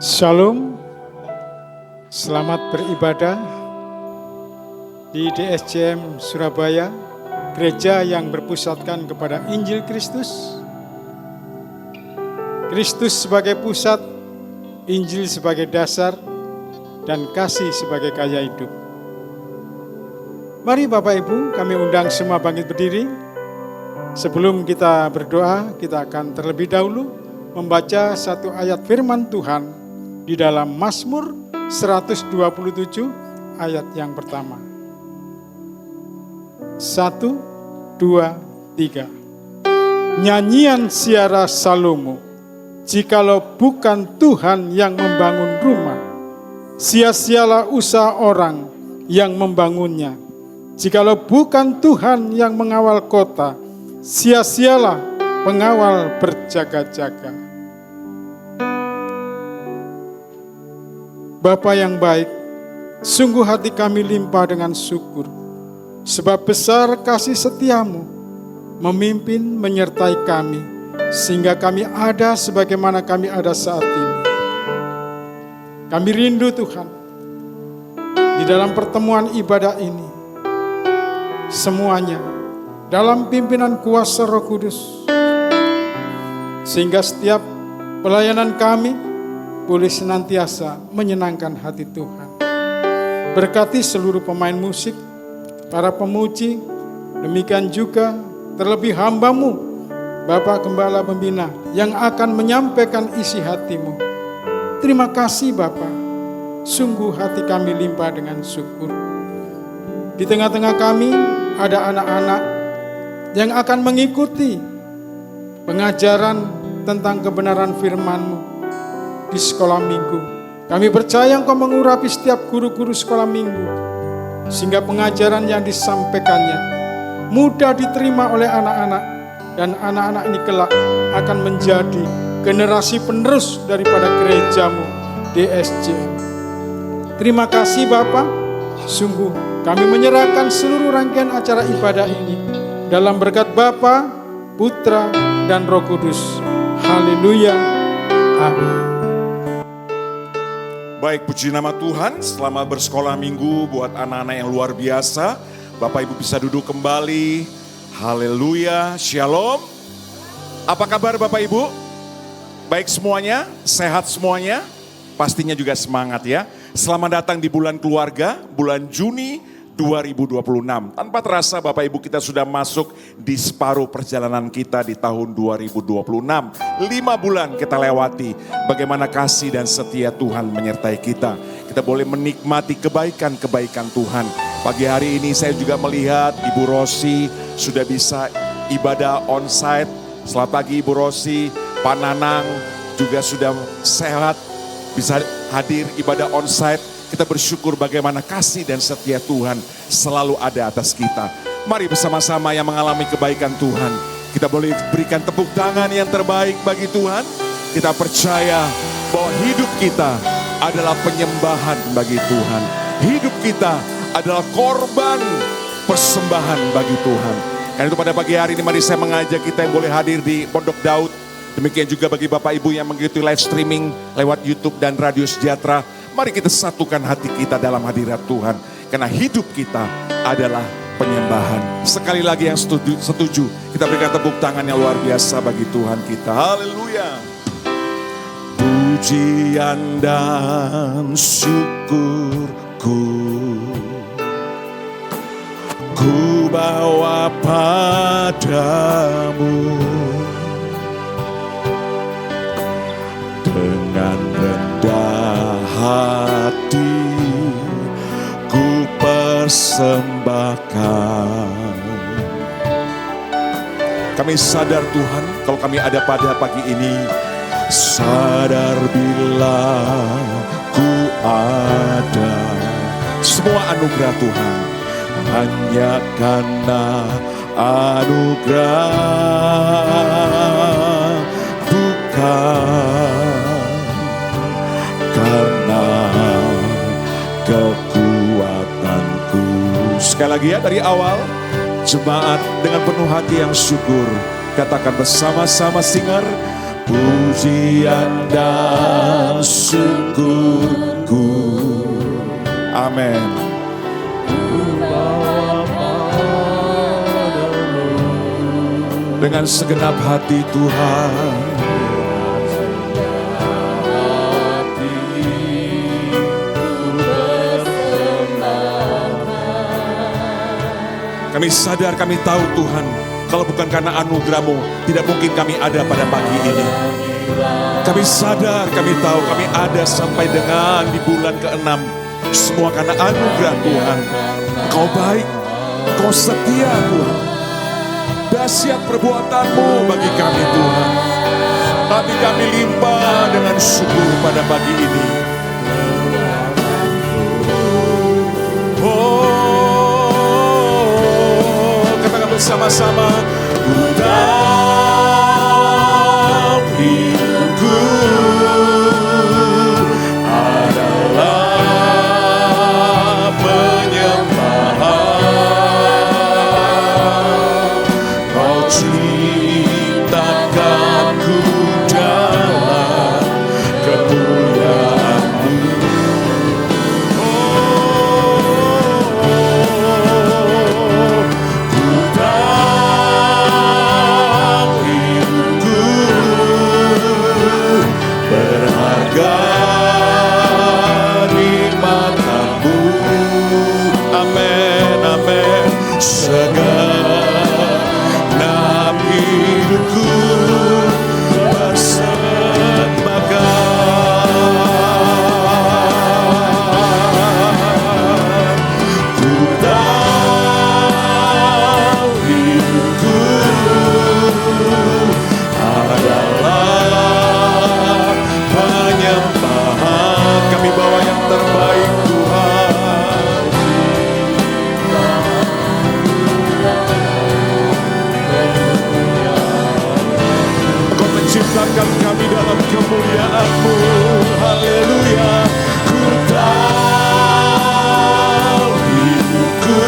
Shalom, selamat beribadah di DSCM Surabaya, gereja yang berpusatkan kepada Injil Kristus. Kristus sebagai pusat, Injil sebagai dasar, dan kasih sebagai gaya hidup. Mari Bapak Ibu, kami undang semua bangkit berdiri. Sebelum kita berdoa, kita akan terlebih dahulu membaca satu ayat firman Tuhan di dalam Mazmur 127 ayat yang pertama. 1, 2, 3. Nyanyian Siara Salomo, jikalau bukan Tuhan yang membangun rumah, sia-sialah usaha orang yang membangunnya. Jikalau bukan Tuhan yang mengawal kota, sia-sialah pengawal berjaga-jaga. Bapa yang baik, sungguh hati kami limpah dengan syukur, sebab besar kasih setiamu memimpin menyertai kami, sehingga kami ada sebagaimana kami ada saat ini. Kami rindu Tuhan, di dalam pertemuan ibadah ini, semuanya dalam pimpinan kuasa Roh Kudus, sehingga setiap pelayanan kami boleh senantiasa menyenangkan hati Tuhan. Berkati seluruh pemain musik, para pemuji, demikian juga terlebih hamba-Mu, Bapak Gembala Pembina, yang akan menyampaikan isi hati-Mu. Terima kasih Bapak, sungguh hati kami limpah dengan syukur. Di tengah-tengah kami ada anak-anak yang akan mengikuti pengajaran tentang kebenaran firman-Mu di sekolah minggu. Kami percaya Engkau mengurapi setiap guru-guru sekolah minggu, sehingga pengajaran yang disampaikannya mudah diterima oleh anak-anak, dan anak-anak ini kelak akan menjadi generasi penerus daripada gereja-Mu DSCM. Terima kasih Bapa, sungguh kami menyerahkan seluruh rangkaian acara ibadah ini dalam berkat Bapa, Putra, dan Roh Kudus. Haleluya. Amin. Baik, puji nama Tuhan. Selamat bersekolah minggu buat anak-anak yang luar biasa. Bapak Ibu bisa duduk kembali. Haleluya, shalom. Apa kabar Bapak Ibu? Baik semuanya? Sehat semuanya? Pastinya juga semangat ya. Selamat datang di bulan keluarga, bulan Juni 2026. Tanpa terasa Bapak Ibu kita sudah masuk di separuh perjalanan kita di tahun 2026. 5 bulan kita lewati. Bagaimana kasih dan setia Tuhan menyertai kita. Kita boleh menikmati kebaikan-kebaikan Tuhan. Pagi hari ini saya juga melihat Ibu Rosi sudah bisa ibadah onsite. Selamat pagi Ibu Rosi, Pak Nanang juga sudah sehat bisa hadir ibadah onsite. Kita bersyukur bagaimana kasih dan setia Tuhan selalu ada atas kita. Mari bersama-sama yang mengalami kebaikan Tuhan. Kita boleh berikan tepuk tangan yang terbaik bagi Tuhan. Kita percaya bahwa hidup kita adalah penyembahan bagi Tuhan. Hidup kita adalah korban persembahan bagi Tuhan. Karena itu pada pagi hari ini mari saya mengajak kita yang boleh hadir di Pondok Daud. Demikian juga bagi Bapak Ibu yang mengikuti live streaming lewat YouTube dan Radio Sejahtera. Mari kita satukan hati kita dalam hadirat Tuhan. Karena hidup kita adalah penyembahan. Sekali lagi yang setuju, kita berikan tepuk tangan yang luar biasa bagi Tuhan kita. Haleluya. Pujian dan syukurku ku bawa padamu. Dengan rendah hati ku persembahkan. Kami sadar Tuhan kalau kami ada pada pagi ini. Sadar bila ku ada. Semua anugerah Tuhan hanya karena anugerah, bukan karena kekuatanku. Sekali lagi ya dari awal, jemaat dengan penuh hati yang syukur. Katakan bersama-sama singer, pujian dan syukurku. Amin. Dengan segenap hati Tuhan, kami sadar, kami tahu Tuhan, kalau bukan karena anugerah-Mu, tidak mungkin kami ada pada pagi ini. Kami sadar, kami tahu kami ada sampai dengan di bulan ke-6. Semua karena anugerah Tuhan. Kau baik, Kau setia Tuhan. Dahsyat perbuatan-Mu bagi kami Tuhan. Hati kami limpah dengan syukur pada pagi ini. Bersama-sama, ku tahu hidupku adalah penyembahan. Kau ciptakanku dalam kemuliaan-Mu. Segenap hidupku persembahkan. Ku tahu hidupku adalah penyembahan. Kami bawa yang terbaik Tuhan. Ciptakan kami dalam kemuliaan-Mu. Haleluya. Ku tahu hidupku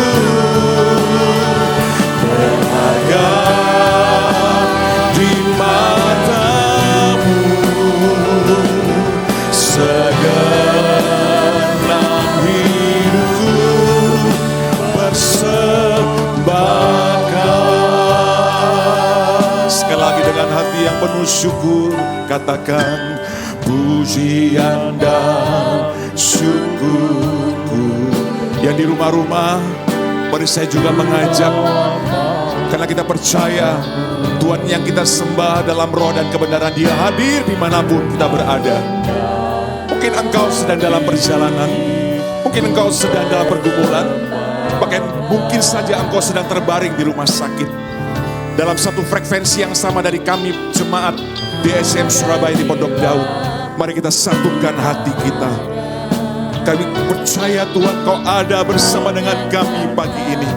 berharga di mata-Mu. Segenap hidupku persembahkan. Sekali lagi dengan hati yang penuh syukur, katakan pujian dan syukurku. Yang di rumah-rumah, mari saya juga mengajak, karena kita percaya Tuhan yang kita sembah dalam roh dan kebenaran, Dia hadir dimanapun kita berada. Mungkin engkau sedang dalam perjalanan, mungkin engkau sedang dalam pergumulan, bahkan mungkin saja engkau sedang terbaring di rumah sakit. Dalam satu frekuensi yang sama dari kami jemaat DSM Surabaya di Pondok Daud, mari kita satukan hati kita. Kami percaya Tuhan Kau ada bersama dengan kami pagi ini.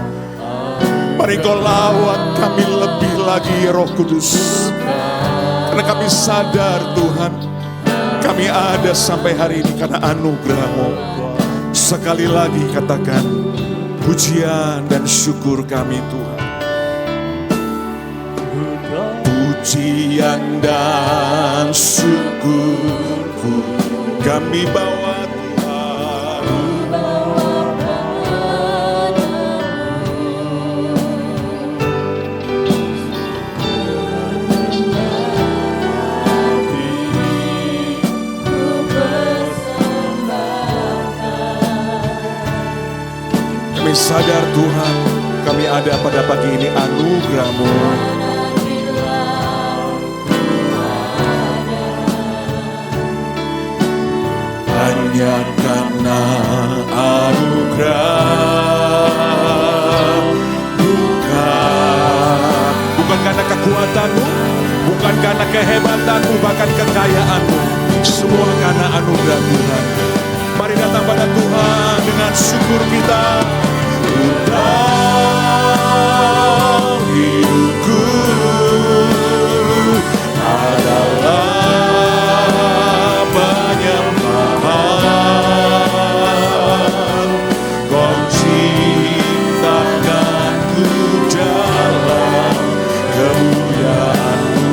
Mari Kau lawat kami lebih lagi Roh Kudus. Karena kami sadar Tuhan, kami ada sampai hari ini karena anugerah-Mu. Sekali lagi katakan pujian dan syukur kami Tuhan. Pujian dan syukurku kami bawa Tuhan. Kami sadar Tuhan, kami ada pada pagi ini anugerah-Mu. Hanya karena anugerah, bukan karena kekuatan-Mu, bukan karena kehebatan-Mu, bahkan kekayaan-Mu. Semua karena anugerah Tuhan. Mari datang pada Tuhan dengan syukur kita. Tuhan hidupku adalah penyembahan. Kau ciptakanku dalam kemuliaan-Mu.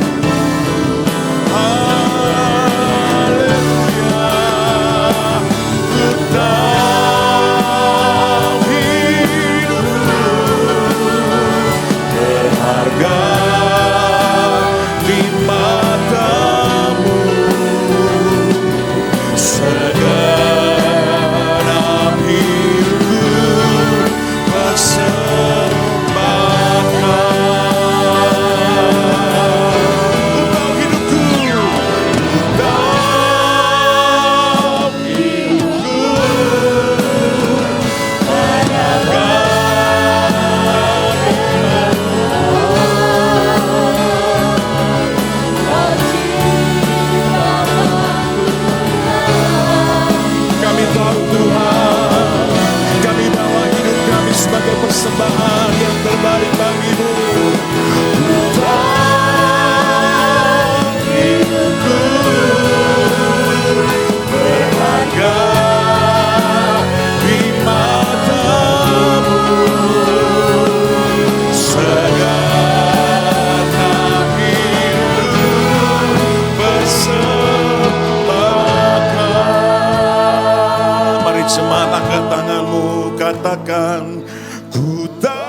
Semua angkat tanganmu, katakan, ku tahu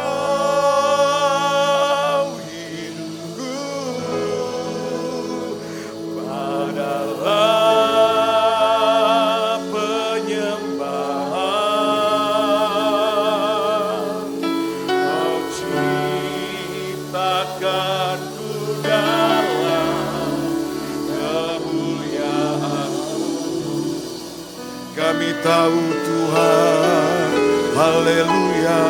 hidupku adalah penyembahan. Kau ciptakanku dalam kemuliaan-Mu. Kami tahu Tuhan, haleluya.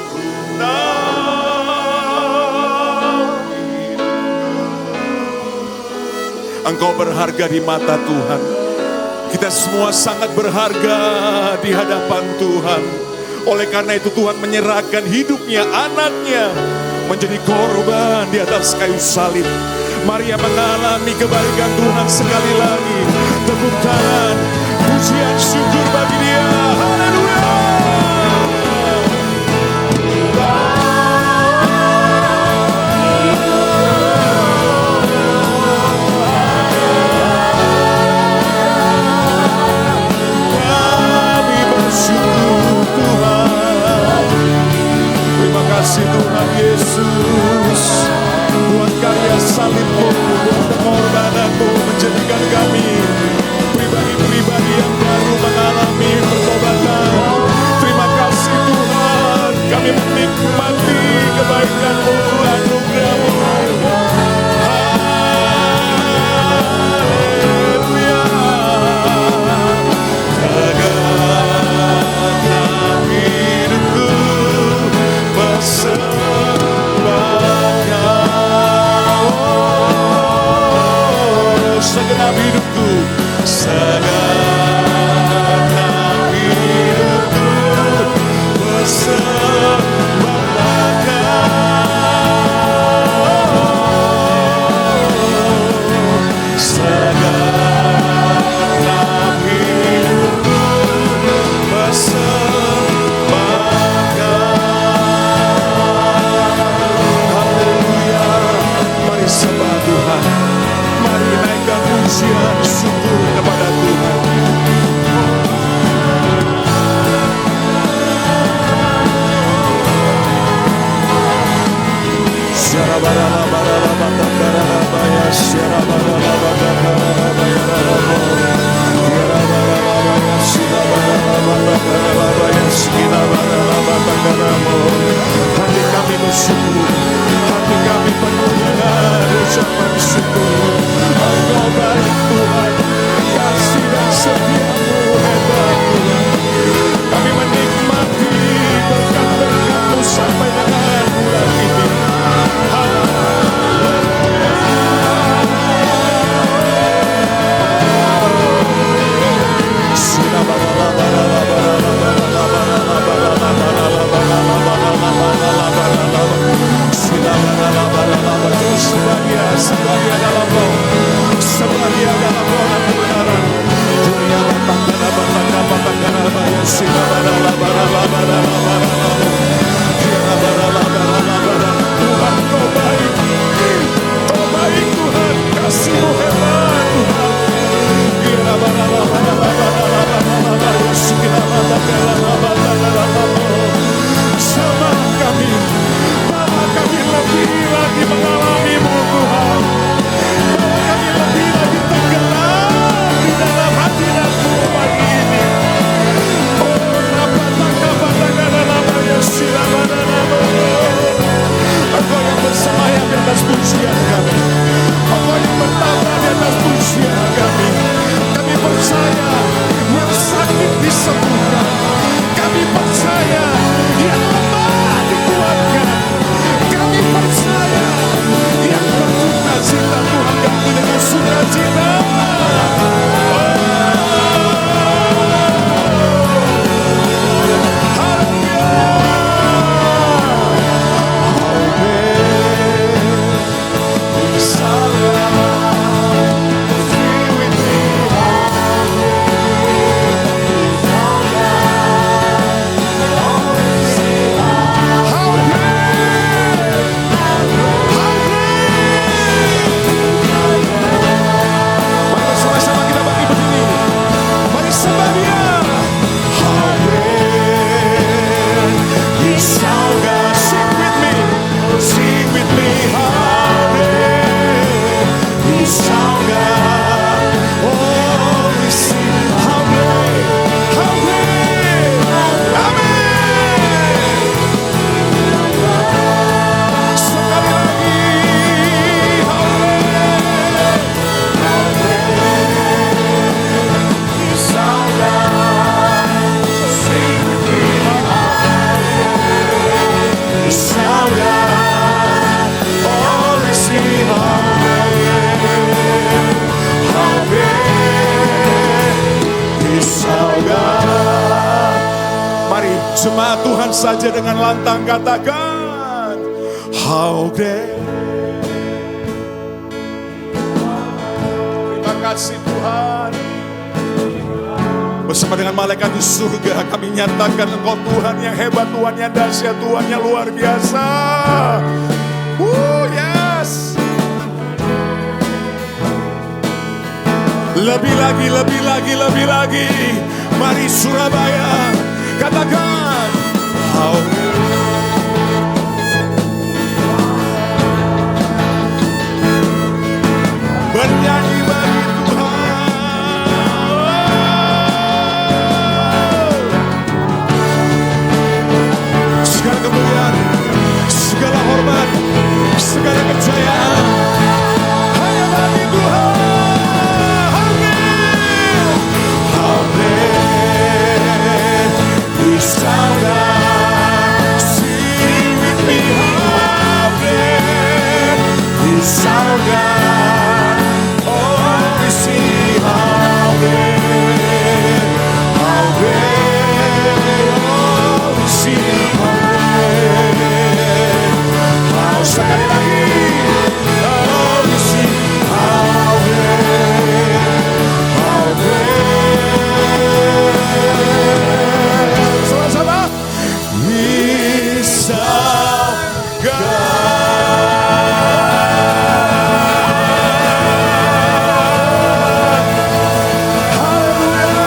Ku tahu Engkau berharga di mata Tuhan. Kita semua sangat berharga di hadapan Tuhan. Oleh karena itu Tuhan menyerahkan hidupnya, anaknya, menjadi korban di atas kayu salib. Mari mengalami kebaikan Tuhan sekali lagi. Tepuk tangan, pujian syukur bagi Dia. Haleluya. Kami bersyukur Tuhan. Terima kasih Tuhan Yesus. Buat karya salib-Mu, buat pengorbanan-Mu, menjadikan kami pribadi-pribadi yang baru mengalami pertobatan. Terima kasih Tuhan, kami menikmati kebaikan-Mu, anugerah-Mu. Haleluya. Tegakkan hidupku persembahkan segenap hidupku, segenap hidupku persembahkan, segenap hidupku persembahkan. Haleluya. Mari sembah Tuhan. Mari naikkan pujian syukur kepada Tuhan. Hati kami bersyukur, hati kami penuh dengan ucapan syukur. Engkau baik Tuhan, kasih dan setia-Mu hebat Tuhan. Kami menikmati berkat-berkat-Mu sampai dengan bulan ini. Sebagai dalam roh, sebagai dalam roh dan kebenaran. Dunia Tuhan Kau baik, Kau baik Tuhan, kasih-Mu hebat Tuhan. Sama kami, Bapa kami lebih lagi mengalami-Mu Tuhan. Bapa kami lebih lagi tenggelam di dalam hati dan tubuh pagi ini. Engkau yang bersemayam di atas pujian kami, Engkau yang bertata di atas pujian kami. Kami percaya yang sakit disembuhkan, kami percaya yang lemah dikuatkan, kami percaya yang berduka cita Tuhan ganti dengan sukacita. Jemaat Tuhan saja dengan lantang katakan, how great. Terima kasih Tuhan. Bersama dengan malaikat di surga kami nyatakan Engkau Tuhan yang hebat, Tuhan yang dahsyat, Tuhan yang luar biasa. Yes. Lebih lagi, lebih lagi, lebih lagi. Mari Surabaya, katakan how bernyanyi bagi Tuhan. Segala kemuliaan, segala hormat, segala kejayaan hanya bagi Tuhan. Sekali lagi, oh we sing how great. Sama-sama. Is our God. Haleluya.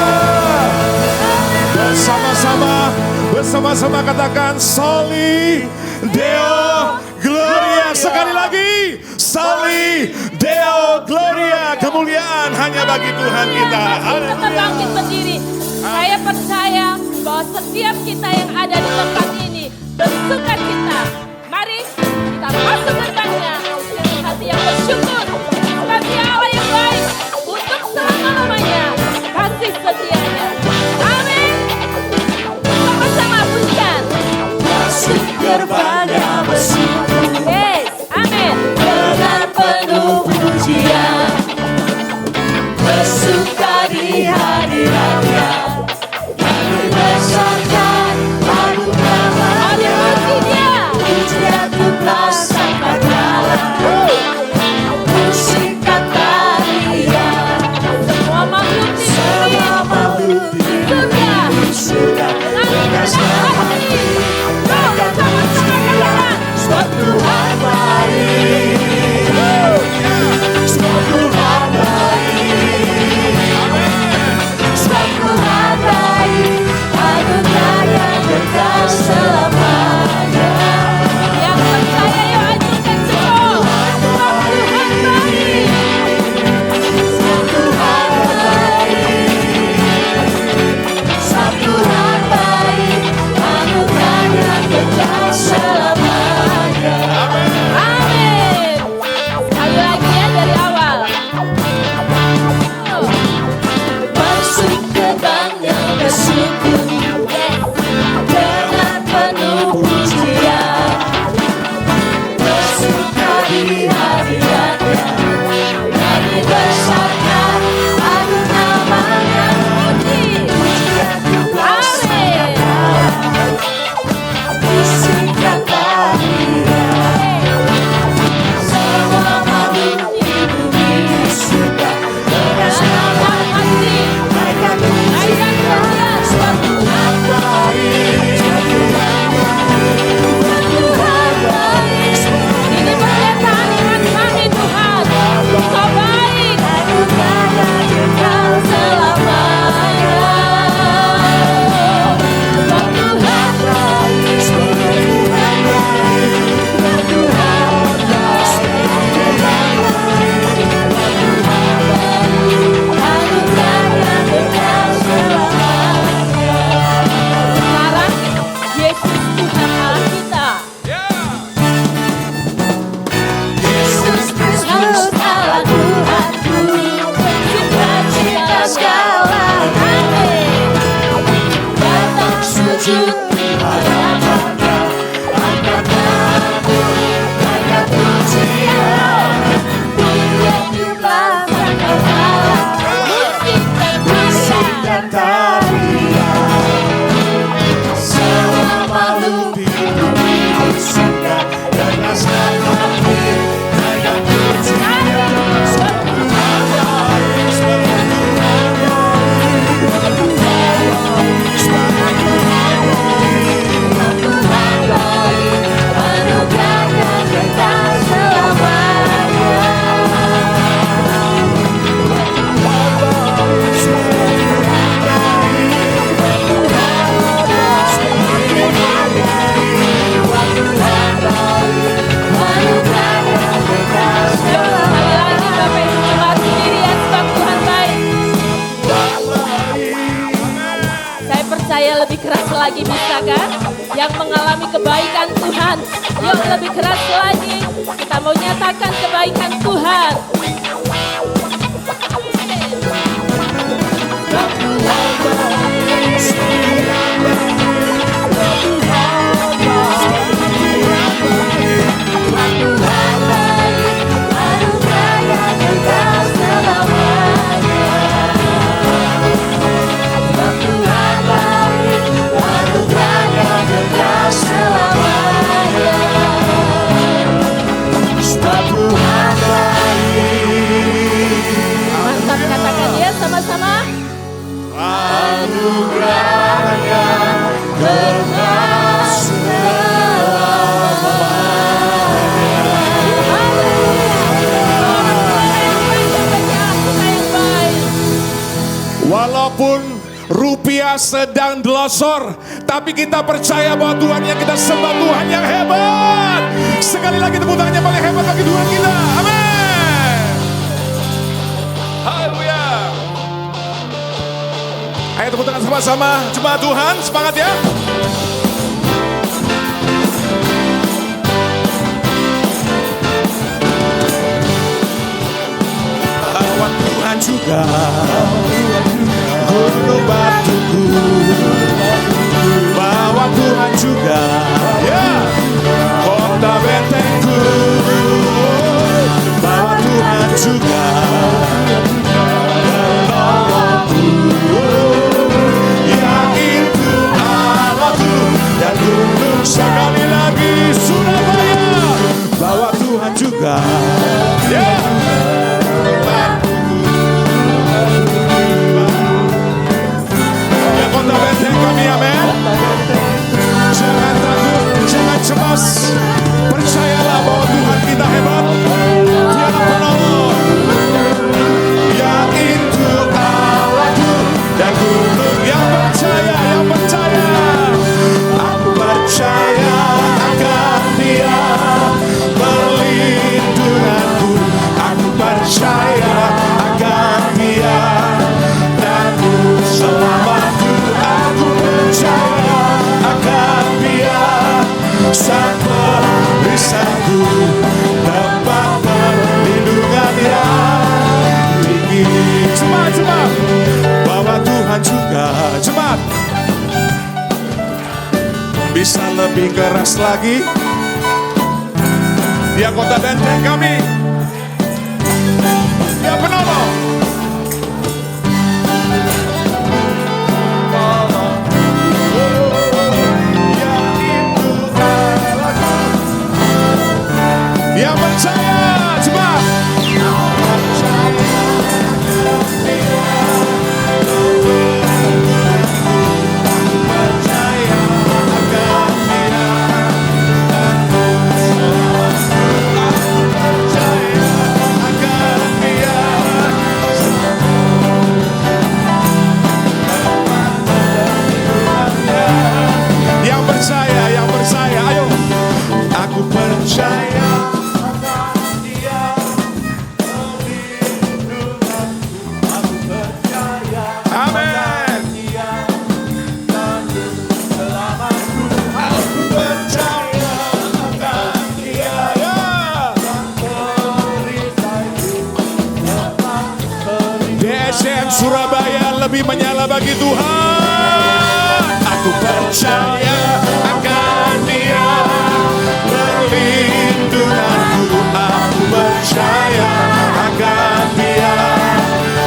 Bersama-sama katakan Soli Deo Gloria. Sekali lagi, Soli Deo Gloria. Kemuliaan hanya bagi Tuhan kita. Kita bangkit berdiri. Saya percaya bahwa setiap kita yang ada di tempat ini bersuka cita. Mari kita masuk gerbangnya dengan hati yang bersyukur. Hati Allah yang baik untuk selama-lamanya. Kasih setianya. Amin. Sama-sama pujian. Masuk gerbangnya bersyukur. Yes, amin. Dengan penuh pujian, bersuka di hadiratnya, kami besarkan lagu namanya. Haleluya. Pujian untuk sang Pahala, lagi, bisa kan? Yang mengalami kebaikan Tuhan, yuk lebih keras lagi. Kita mau nyatakan kebaikan Tuhan. Mantap, katakan ya sama-sama. Anugerahnya kekal Walaupun rupiah sedang delosor, tapi kita percaya bahwa Tuhan yang kita sembah Tuhan yang hebat. Sekali lagi tepuk tangan yang paling hebat bagi Tuhan kita. Amin. Haleluya. Ayo tepuk tangan sama-sama. Jemaat Tuhan, semangat ya. Bahwa Tuhan juga gunung batuku, bahwa Tuhan juga ya kota bentengku, bahwa Tuhan juga penolongku, ya itu Allahku dan gunung sekali lagi Surabaya, bahwa Tuhan juga ya kota benteng kami, amin. Jangan takut, jangan cemas. Percayalah bahwa Tuhan kita hebat. Dia penolong. Ya itu Allahku dan gunung yang percaya, yang percaya. Aku percaya akan Dia perlindunganku. Aku percaya akan Dia dan selamatku. Aku percaya akan Dia sang perisaiku, tempat perlindungan yang tinggi. Cepat, bahwa Tuhan juga cepat bisa lebih keras lagi. Dia kota benteng kami, Dia penolong. Yang percaya, cepat. Yang percaya, ayo. Aku percaya. Surabaya lebih menyala bagi Tuhan. Aku percaya akan Dia perlindunganku. Aku percaya akan Dia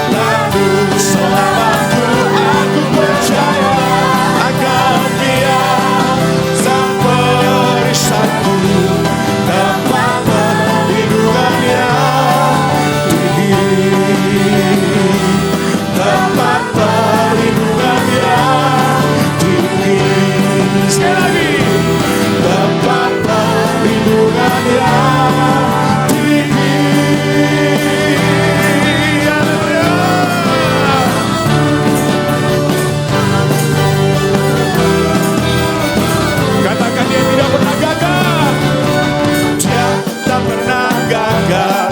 lalu selamatku. Aku percaya akan Dia sang perisaiku, tempat perlindungan yang tinggi. Tempat perlindungan yang tinggi. Sekali lagi. Tempat perlindungan yang tinggi. Haleluya. Katakan Dia tidak pernah gagal. Dia tak pernah gagal.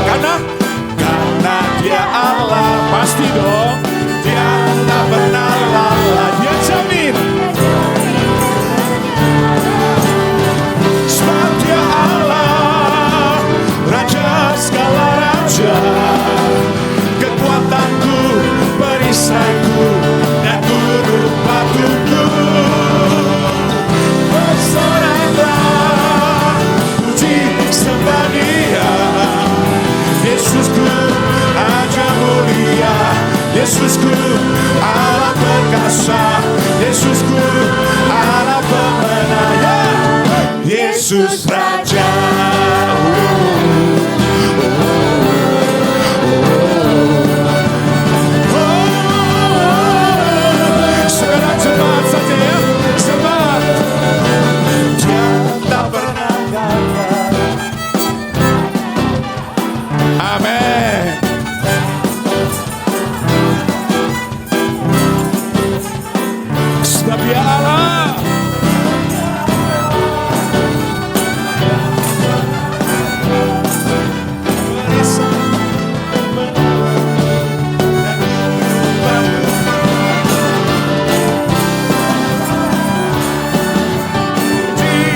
Karena Dia Allah. Pasti dong. Dia tak pernah lelah, Dia jamin. Yesusku Allah perkasa, Yesusku Allah pemenang, Yesus Raja. Sekarang cepat saja ya, cepat. Dia tak pernah gagal. Amin. Sebab Dia Allah.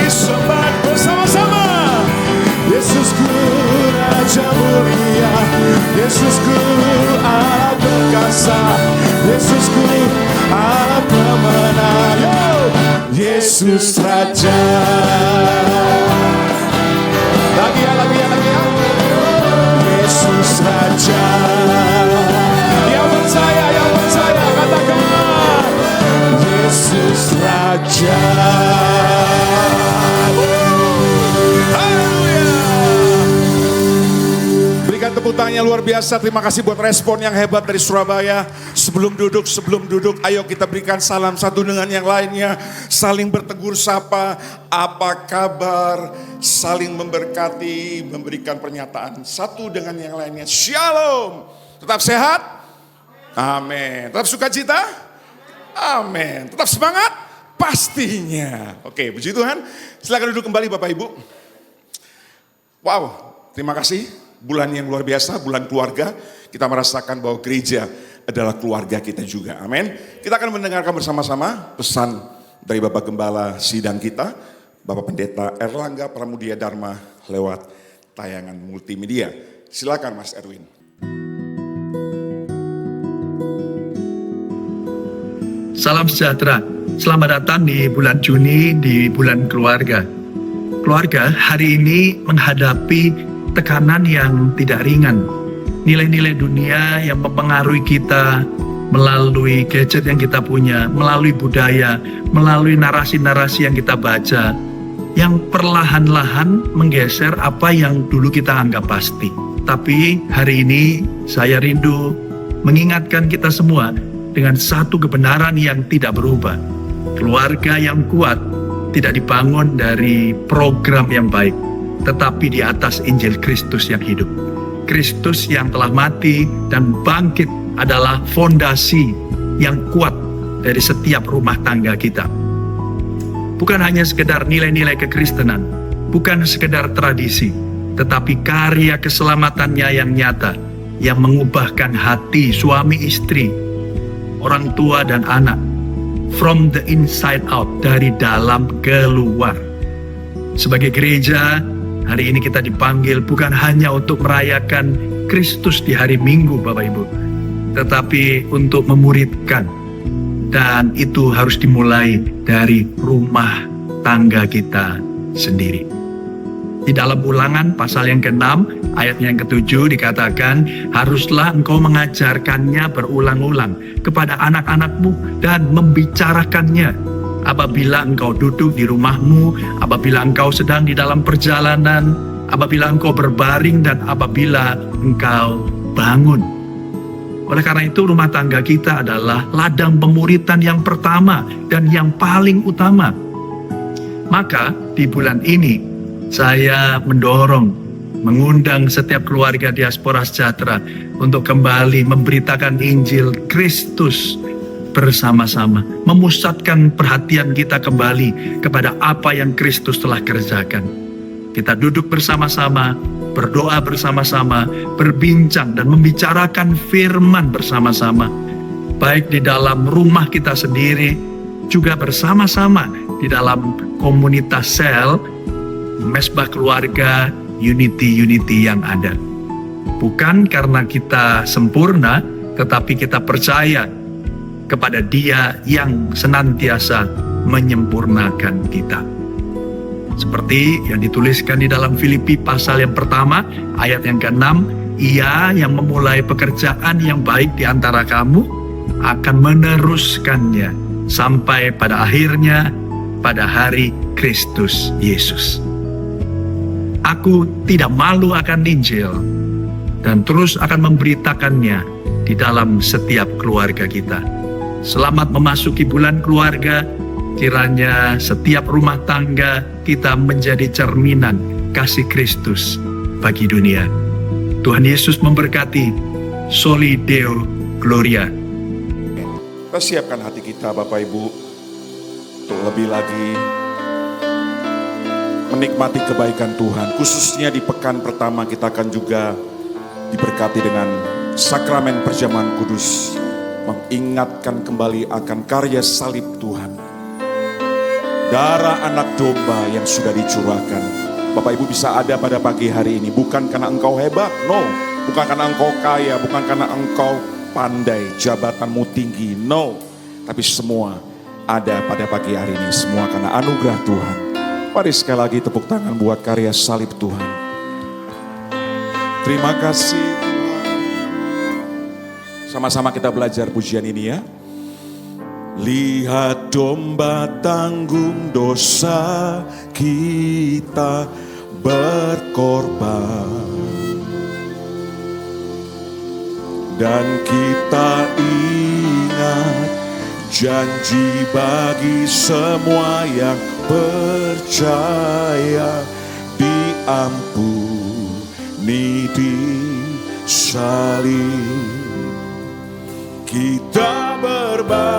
Disembah bersama-sama. Yesusku Raja mulia, Yesusku Allah perkasa, Yesusku Allah pemenang, Yesus Raja. Lagi ya. Yesus Raja. Yang percaya katakan Yesus Raja. Berikan tepuk tangan yang luar biasa. Terima kasih buat respon yang hebat dari Surabaya. Sebelum duduk, ayo kita berikan salam satu dengan yang lainnya. Saling bertegur sapa, apa kabar, saling memberkati, memberikan pernyataan satu dengan yang lainnya. Shalom. Tetap sehat? Amin. Tetap sukacita? Amin. Tetap semangat? Pastinya. Oke, puji Tuhan. Silakan duduk kembali Bapak Ibu. Wow, terima kasih. Bulan yang luar biasa, bulan keluarga. Kita merasakan bahwa gereja adalah keluarga kita juga. Amin. Kita akan mendengarkan bersama-sama pesan dari Bapak Gembala Sidang kita, Bapak Pendeta Erlangga Pramudia Dharma lewat tayangan multimedia. Silakan Mas Erwin. Salam sejahtera. Selamat datang di bulan Juni, di bulan keluarga. Keluarga hari ini menghadapi tekanan yang tidak ringan. Nilai-nilai dunia yang mempengaruhi kita melalui gadget yang kita punya, melalui budaya, melalui narasi-narasi yang kita baca, yang perlahan-lahan menggeser apa yang dulu kita anggap pasti. Tapi hari ini saya rindu mengingatkan kita semua dengan satu kebenaran yang tidak berubah. Keluarga yang kuat tidak dibangun dari program yang baik, tetapi di atas Injil Kristus yang hidup. Kristus yang telah mati dan bangkit adalah fondasi yang kuat dari setiap rumah tangga kita. Bukan hanya sekedar nilai-nilai kekristenan, bukan sekedar tradisi, tetapi karya keselamatannya yang nyata, yang mengubahkan hati suami istri, orang tua dan anak, from the inside out, dari dalam keluar. Sebagai gereja, hari ini kita dipanggil bukan hanya untuk merayakan Kristus di hari Minggu Bapak Ibu, tetapi untuk memuridkan. Dan itu harus dimulai dari rumah tangga kita sendiri. Di dalam Ulangan pasal yang ke-6 ayat yang ke-7 dikatakan, haruslah engkau mengajarkannya berulang-ulang kepada anak-anakmu dan membicarakannya apabila engkau duduk di rumahmu, apabila engkau sedang di dalam perjalanan, apabila engkau berbaring, dan apabila engkau bangun. Oleh karena itu rumah tangga kita adalah ladang pemuritan yang pertama dan yang paling utama. Maka di bulan ini saya mengundang setiap keluarga Diaspora Sejahtera untuk kembali memberitakan Injil Kristus bersama-sama, memusatkan perhatian kita kembali kepada apa yang Kristus telah kerjakan. Kita duduk bersama-sama, berdoa bersama-sama, berbincang dan membicarakan firman bersama-sama, baik di dalam rumah kita sendiri, juga bersama-sama di dalam komunitas sel, mesbah keluarga, unity yang ada. Bukan karena kita sempurna, tetapi kita percaya kepada Dia yang senantiasa menyempurnakan kita. Seperti yang dituliskan di dalam Filipi pasal yang pertama, ayat yang ke-6, Ia yang memulai pekerjaan yang baik di antara kamu akan meneruskannya sampai pada akhirnya pada hari Kristus Yesus. Aku tidak malu akan Injil dan terus akan memberitakannya di dalam setiap keluarga kita. Selamat memasuki bulan keluarga, kiranya setiap rumah tangga kita menjadi cerminan kasih Kristus bagi dunia. Tuhan Yesus memberkati. Soli Deo Gloria. Kita siapkan hati kita Bapak Ibu untuk lebih lagi menikmati kebaikan Tuhan. Khususnya di pekan pertama kita akan juga diberkati dengan sakramen perjamuan kudus, mengingatkan kembali akan karya salib Tuhan. Darah anak domba yang sudah dicurahkan. Bapak Ibu bisa ada pada pagi hari ini bukan karena engkau hebat, no. Bukan karena engkau kaya, bukan karena engkau pandai, jabatanmu tinggi, no. Tapi semua ada pada pagi hari ini, semua karena anugerah Tuhan. Mari sekali lagi tepuk tangan buat karya salib Tuhan. Terima kasih Tuhan. Sama-sama kita belajar pujian ini ya. Lihat domba tanggung dosa kita berkorban, dan kita ingat janji bagi semua yang percaya, diampuni di salib. Kita berbagi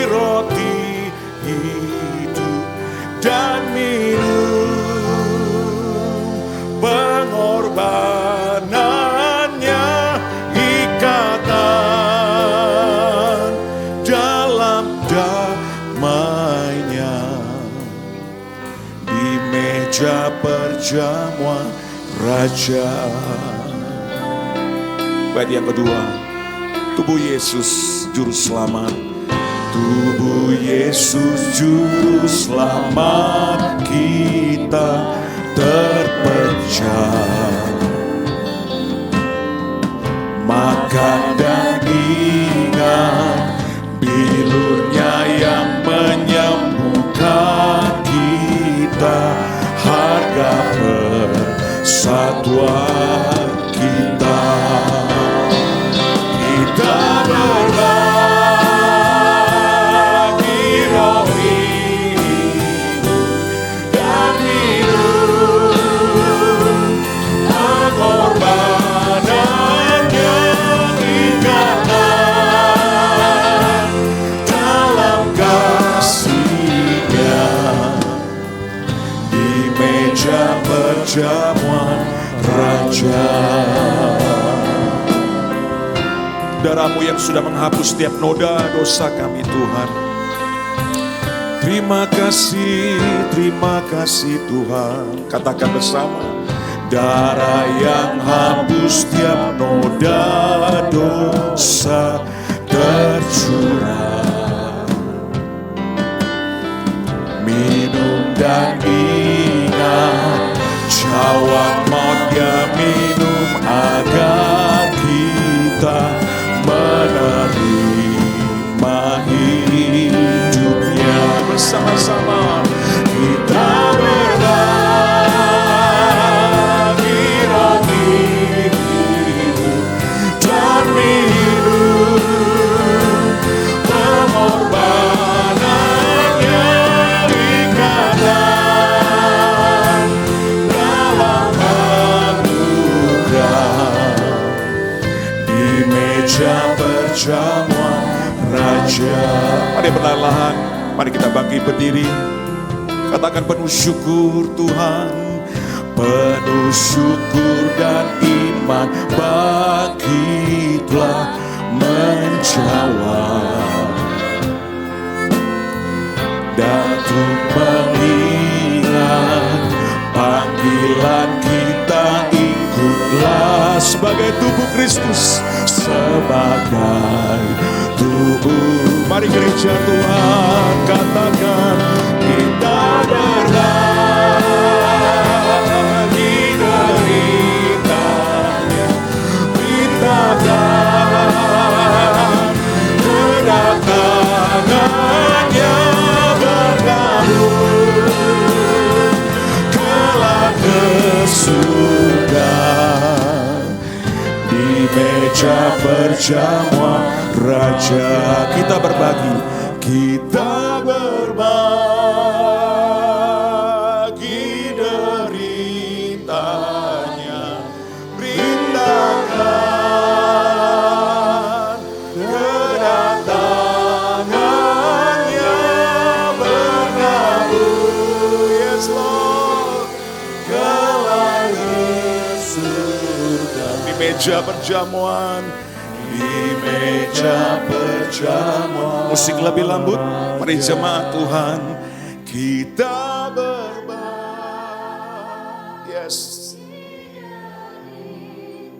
roti hidup dan minum, pengorbanannya ikatan dalam damainya. Di meja perjamuan Raja. Bait yang kedua, tubuh Yesus juru selamat. Tubuh Yesus juru selamat kita terpecah. Makan dan ingat bilurnya yang menyembuhkan kita, harga persatuan kita. Kita berbagi roti dan minum, pengorbanannya ikatan dalam kasih-Nya. Di meja perjamuan Raja. Darah-Mu yang sudah menghapus setiap noda dosa kami Tuhan. Terima kasih Tuhan. Katakan bersama. Darah yang hapus setiap noda dosa tercurah. Minum dan ingat, cawan mautnya minum agar kita menerima hidupnya. Bersama-sama kita berbagi roti hidup dan minum, pengorbanannya ikatan dalam anugerah. Di meja perjamuan Raja. Mari perlahan, mari kita bangkit berdiri. Katakan penuh syukur Tuhan, penuh syukur dan iman bagi telah menjawab. Dan untuk mengingat panggilan kita, ikutlah sebagai tubuh Kristus, sebagai tubuh. Mari gereja Tuhan katakan, kita berbagi dari kedatangannya bergabung kelak ke surga di meja perjamuan Raja. Kita berbagi deritanya, rindakan kedatangannya bergabung, yes Lord, kelak ke surga. Di meja perjamuan, di meja perjamuan. Musik lebih lembut, mari jemaat Tuhan kita berbagi. Yes.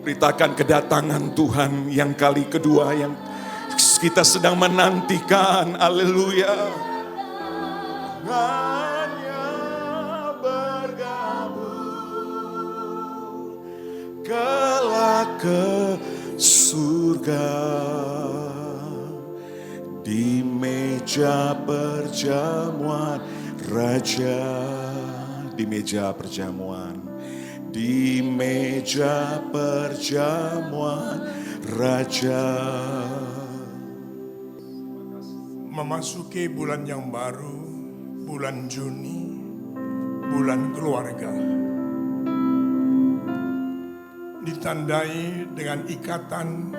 Beritakan kedatangan Tuhan yang kali kedua yang kita sedang menantikan. Haleluya. Hanya bergabung kelak ke surga di meja perjamuan Raja. Di meja perjamuan, di meja perjamuan Raja. Memasuki bulan yang baru, bulan Juni, bulan keluarga. Ditandai dengan ikatan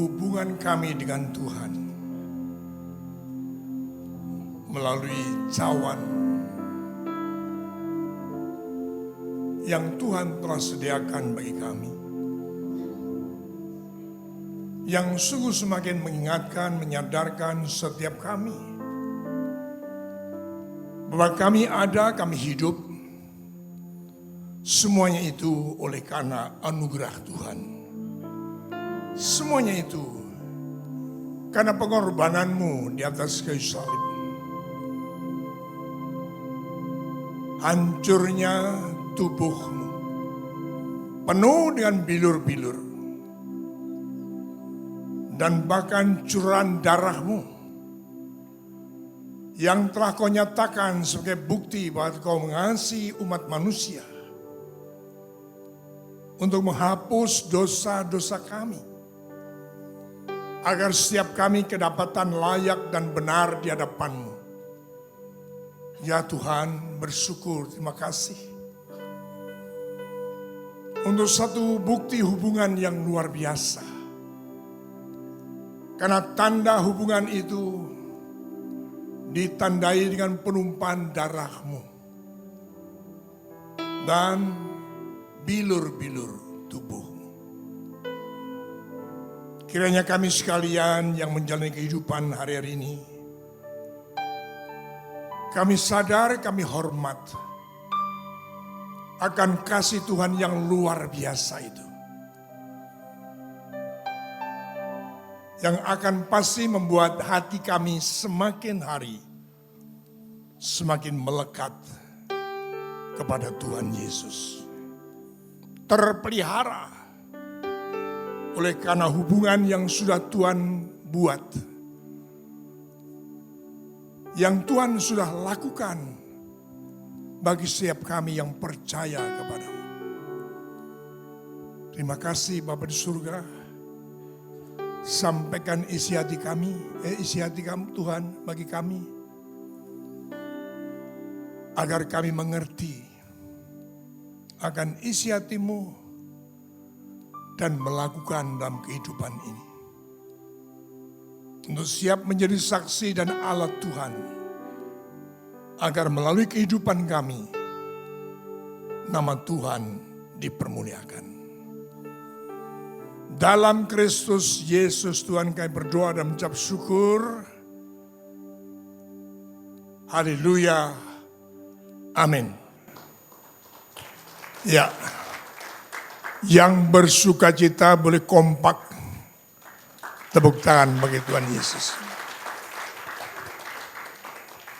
hubungan kami dengan Tuhan melalui cawan yang Tuhan telah sediakan bagi kami, yang sungguh semakin mengingatkan, menyadarkan setiap kami bahwa kami ada, kami hidup, semuanya itu oleh karena anugerah Tuhan. Semuanya itu karena pengorbananmu di atas kayu salib. Hancurnya tubuhmu penuh dengan bilur-bilur dan bahkan curahan darahmu yang telah kau nyatakan sebagai bukti bahwa kau mengasihi umat manusia untuk menghapus dosa-dosa kami agar setiap kami kedapatan layak dan benar di hadapan-Mu. Ya Tuhan, bersyukur, terima kasih untuk satu bukti hubungan yang luar biasa. Karena tanda hubungan itu ditandai dengan penumpahan darah-Mu dan bilur-bilur tubuh-Mu. Kiranya kami sekalian yang menjalani kehidupan hari-hari ini, kami sadar, kami hormat akan kasih Tuhan yang luar biasa itu. Yang akan pasti membuat hati kami semakin hari semakin melekat kepada Tuhan Yesus. Terpelihara oleh karena hubungan yang sudah Tuhan buat. Yang Tuhan sudah lakukan bagi setiap kami yang percaya kepada-Mu. Terima kasih Bapa di surga. Sampaikan isi hati kami, isi hati kamu Tuhan bagi kami. Agar kami mengerti akan isi hati-Mu dan melakukan dalam kehidupan ini. Untuk siap menjadi saksi dan alat Tuhan. Agar melalui kehidupan kami, nama Tuhan dipermuliakan. Dalam Kristus Yesus Tuhan kami berdoa dan mengucap syukur. Haleluya. Amin. Ya. Yang bersuka cita boleh kompak. Tepuk tangan bagi Tuhan Yesus.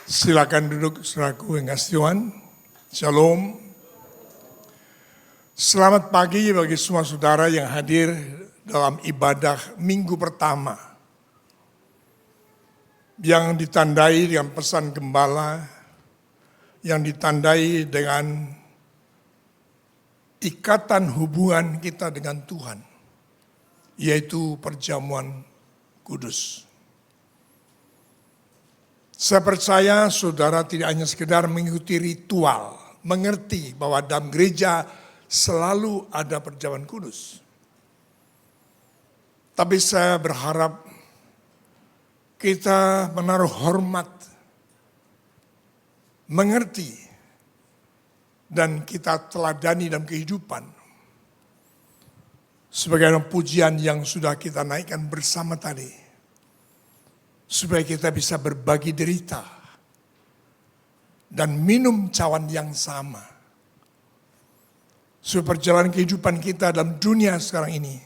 Silakan duduk saudaraku yang kasih Tuhan. Shalom. Selamat pagi bagi semua saudara yang hadir dalam ibadah minggu pertama yang ditandai dengan pesan gembala, yang ditandai dengan ikatan hubungan kita dengan Tuhan, yaitu perjamuan kudus. Saya percaya saudara tidak hanya sekedar mengikuti ritual, mengerti bahwa dalam gereja selalu ada perjamuan kudus. Tapi saya berharap kita menaruh hormat, mengerti, dan kita teladani dalam kehidupan. Sebagai pujian yang sudah kita naikkan bersama tadi. Supaya kita bisa berbagi derita dan minum cawan yang sama. Supaya perjalanan kehidupan kita dalam dunia sekarang ini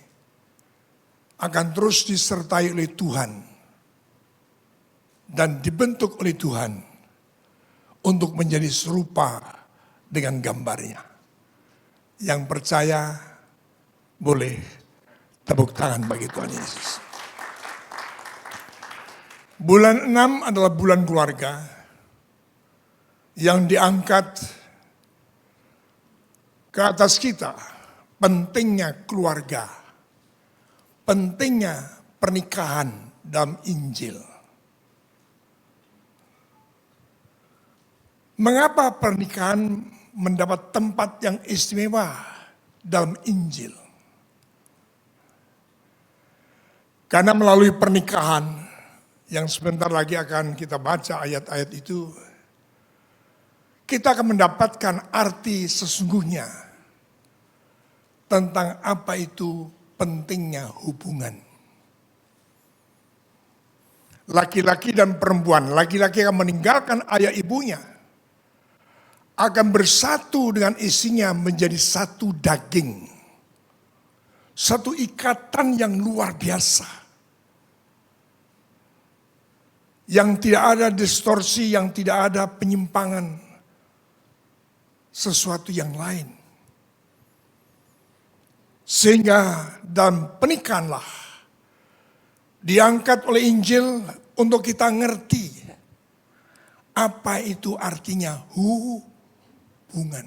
akan terus disertai oleh Tuhan dan dibentuk oleh Tuhan untuk menjadi serupa dengan gambarnya. Yang percaya boleh tepuk tangan bagi Tuhan Yesus. Bulan 6 adalah bulan keluarga yang diangkat ke atas kita, pentingnya keluarga, pentingnya pernikahan dalam Injil. Mengapa pernikahan mendapat tempat yang istimewa dalam Injil? Karena melalui pernikahan yang sebentar lagi akan kita baca ayat-ayat itu, kita akan mendapatkan arti sesungguhnya tentang apa itu pentingnya hubungan. Laki-laki dan perempuan, laki-laki akan meninggalkan ayah ibunya, akan bersatu dengan istrinya menjadi satu daging. Satu ikatan yang luar biasa. Yang tidak ada distorsi, yang tidak ada penyimpangan sesuatu yang lain. Sehingga dalam pernikahanlah diangkat oleh Injil untuk kita ngerti apa itu artinya hubungan.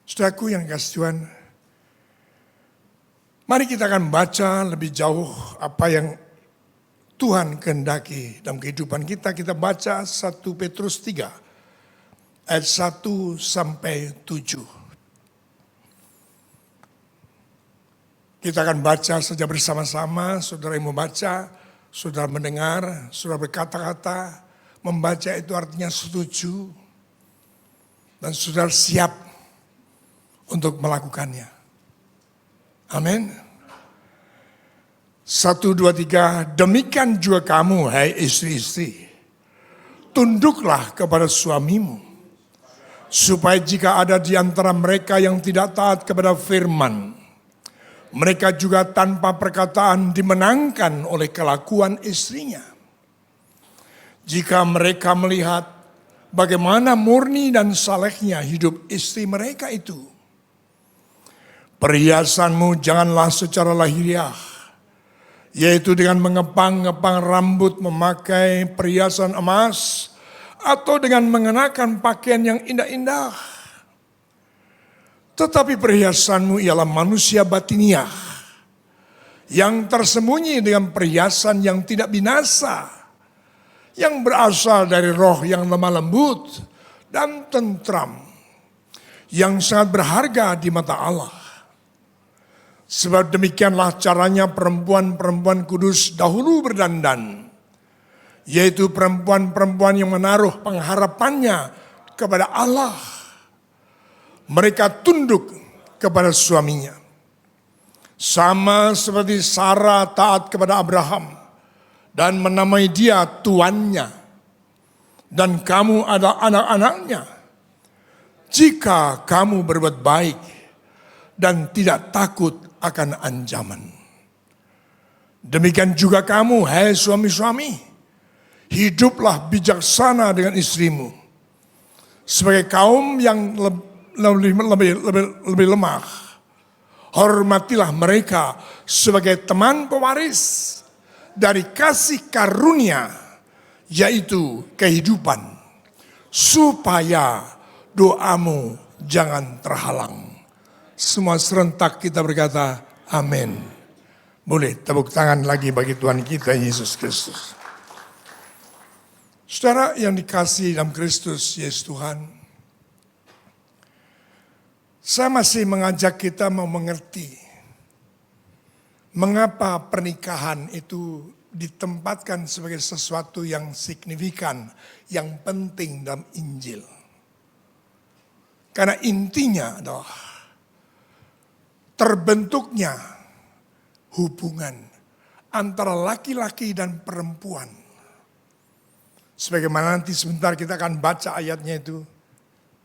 Saudaraku yang kasih Tuhan, mari kita akan baca lebih jauh apa yang Tuhan kehendaki dalam kehidupan kita. Kita baca 1 Petrus 3 ayat 1 sampai 7. Kita akan baca saja bersama-sama. Saudara yang membaca, saudara mendengar, saudara berkata-kata. Membaca itu artinya setuju. Dan saudara siap untuk melakukannya. Amin. 1, 2, 3, demikian juga kamu, hai istri-istri, tunduklah kepada suamimu, supaya jika ada di antara mereka yang tidak taat kepada firman, mereka juga tanpa perkataan dimenangkan oleh kelakuan istrinya. Jika mereka melihat bagaimana murni dan salehnya hidup istri mereka itu, perhiasanmu janganlah secara lahiriah, yaitu dengan mengepang-ngepang rambut, memakai perhiasan emas, atau dengan mengenakan pakaian yang indah-indah. Tetapi perhiasanmu ialah manusia batiniah, yang tersembunyi dengan perhiasan yang tidak binasa, yang berasal dari roh yang lemah lembut dan tentram, yang sangat berharga di mata Allah. Sebab demikianlah caranya perempuan-perempuan kudus dahulu berdandan, yaitu perempuan-perempuan yang menaruh pengharapannya kepada Allah. Mereka tunduk kepada suaminya. Sama seperti Sarah taat kepada Abraham dan menamai dia tuannya. Dan kamu adalah anak-anaknya. Jika kamu berbuat baik dan tidak takut akan ancaman. Demikian juga kamu, hai suami-suami, hiduplah bijaksana dengan istrimu, sebagai kaum yang lebih lemah, hormatilah mereka sebagai teman pewaris dari kasih karunia, yaitu kehidupan, supaya doamu jangan terhalang. Semua serentak kita berkata, amin. Boleh tepuk tangan lagi bagi Tuhan kita Yesus Kristus. Saudara yang dikasihi dalam Kristus Yesus Tuhan, saya masih mengajak kita mau mengerti mengapa pernikahan itu ditempatkan sebagai sesuatu yang signifikan, yang penting dalam Injil. Karena intinya adalah terbentuknya hubungan antara laki-laki dan perempuan. Sebagaimana nanti sebentar kita akan baca ayatnya itu,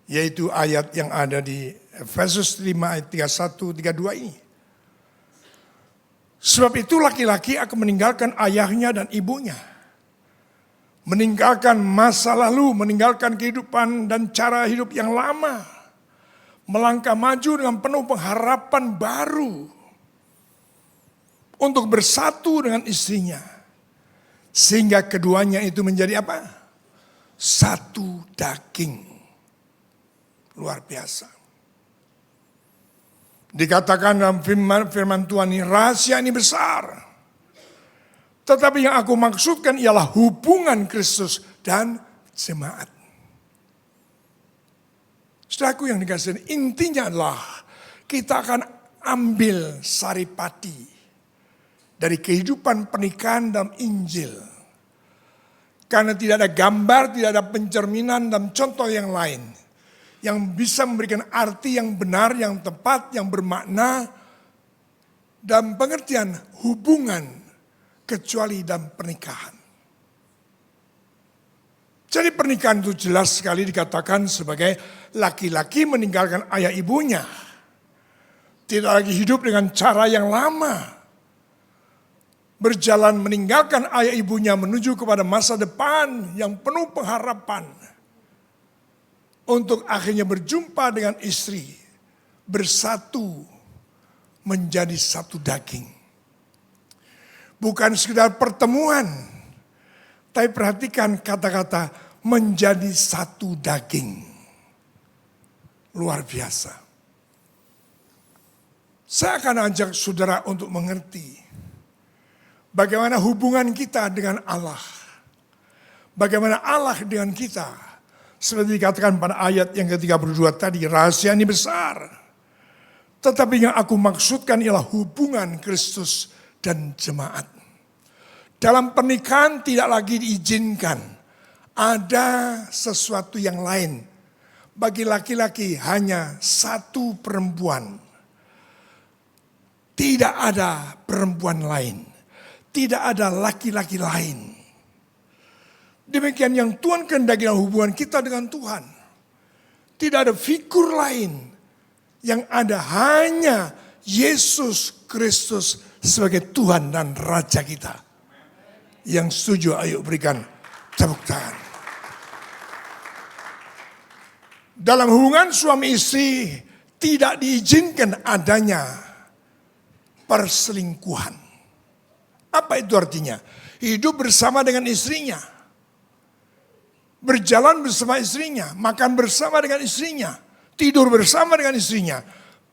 yaitu ayat yang ada di Efesus 5 ayat 31-32 ini. Sebab itu laki-laki akan meninggalkan ayahnya dan ibunya, meninggalkan masa lalu, meninggalkan kehidupan dan cara hidup yang lama, melangkah maju dengan penuh pengharapan baru untuk bersatu dengan istrinya, sehingga keduanya itu menjadi apa? Satu daging. Luar biasa. Dikatakan dalam firman Tuhan ini, rahasia ini besar. Tetapi yang aku maksudkan ialah hubungan Kristus dan jemaat. Saudaraku yang dikasihi, intinya adalah kita akan ambil saripati dari kehidupan pernikahan dalam Injil. Karena tidak ada gambar, tidak ada pencerminan dan contoh yang lain yang bisa memberikan arti yang benar, yang tepat, yang bermakna dalam pengertian hubungan kecuali dalam pernikahan. Jadi pernikahan itu jelas sekali dikatakan sebagai laki-laki meninggalkan ayah ibunya. Tidak lagi hidup dengan cara yang lama. Berjalan meninggalkan ayah ibunya menuju kepada masa depan yang penuh pengharapan. Untuk akhirnya berjumpa dengan istri. Bersatu menjadi satu daging. Bukan sekedar pertemuan. Tapi perhatikan kata-kata menjadi satu daging. Luar biasa. Saya akan ajak saudara untuk mengerti bagaimana hubungan kita dengan Allah. Bagaimana Allah dengan kita. Seperti dikatakan pada ayat yang ke-32 tadi, rahasia ini besar. Tetapi yang aku maksudkan ialah hubungan Kristus dan jemaat. Dalam pernikahan tidak lagi diizinkan ada sesuatu yang lain. Bagi laki-laki hanya satu perempuan. Tidak ada perempuan lain. Tidak ada laki-laki lain. Demikian yang Tuhan kehendaki dalam hubungan kita dengan Tuhan. Tidak ada figur lain. Yang ada hanya Yesus Kristus sebagai Tuhan dan Raja kita. Yang setuju ayo berikan tepuk tangan. Dalam hubungan suami istri tidak diizinkan adanya perselingkuhan. Apa itu artinya? Hidup bersama dengan istrinya. Berjalan bersama istrinya. Makan bersama dengan istrinya. Tidur bersama dengan istrinya.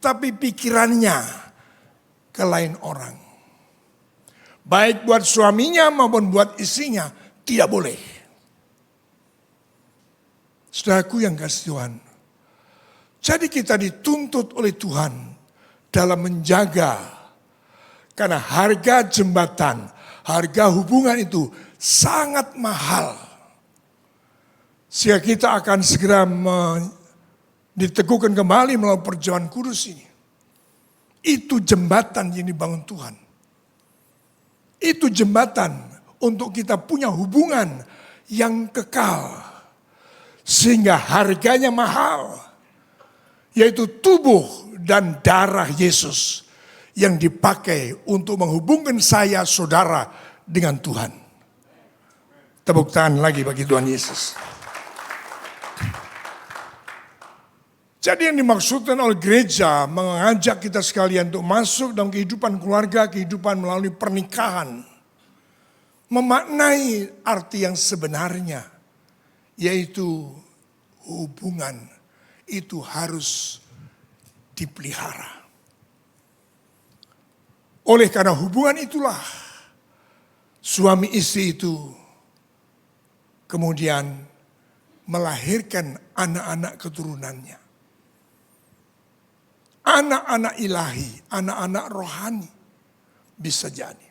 Tapi pikirannya ke lain orang. Baik buat suaminya maupun buat istrinya. Tidak boleh. Saudaraku yang kasih Tuhan. Jadi kita dituntut oleh Tuhan dalam menjaga. Karena harga jembatan, harga hubungan itu sangat mahal. Sehingga kita akan segera diteguhkan kembali melalui perjamuan kudus ini. Itu jembatan yang dibangun Tuhan. Itu jembatan untuk kita punya hubungan yang kekal. Sehingga harganya mahal. Yaitu tubuh dan darah Yesus. Yang dipakai untuk menghubungkan saya saudara dengan Tuhan. Tepuk tangan lagi bagi Tuhan Yesus. Jadi yang dimaksudkan oleh gereja mengajak kita sekalian untuk masuk dalam kehidupan keluarga, kehidupan melalui pernikahan. Memaknai arti yang sebenarnya, yaitu hubungan itu harus dipelihara. Oleh karena hubungan itulah suami istri itu kemudian melahirkan anak-anak keturunannya. Anak-anak ilahi, anak-anak rohani bisa jadi.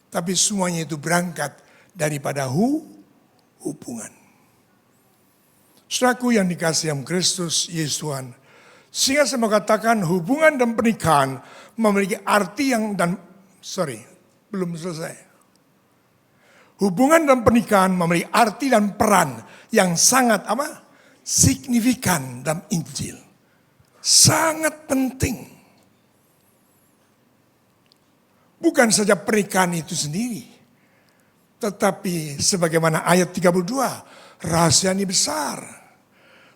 Tapi semuanya itu berangkat daripada hubungan. Saudaraku yang dikasihi Kristus Yesus Tuhan. Sehingga saya mau katakan hubungan dan pernikahan memiliki arti yang belum selesai. Hubungan dan pernikahan memiliki arti dan peran yang sangat signifikan dalam Injil. Sangat penting. Bukan saja pernikahan itu sendiri. Tetapi sebagaimana ayat 32, rahasia ini besar.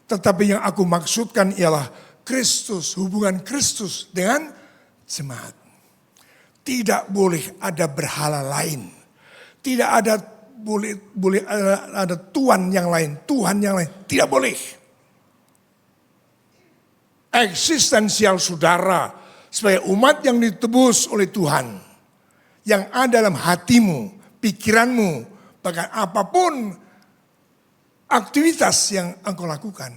Tetapi yang aku maksudkan ialah Kristus, hubungan Kristus dengan jemaat. Tidak boleh ada berhala lain. Tidak ada boleh ada Tuhan yang lain, Tuhan yang lain. Tidak boleh. Eksistensial saudara sebagai umat yang ditebus oleh Tuhan. Yang ada dalam hatimu, pikiranmu, bahkan apapun aktivitas yang engkau lakukan.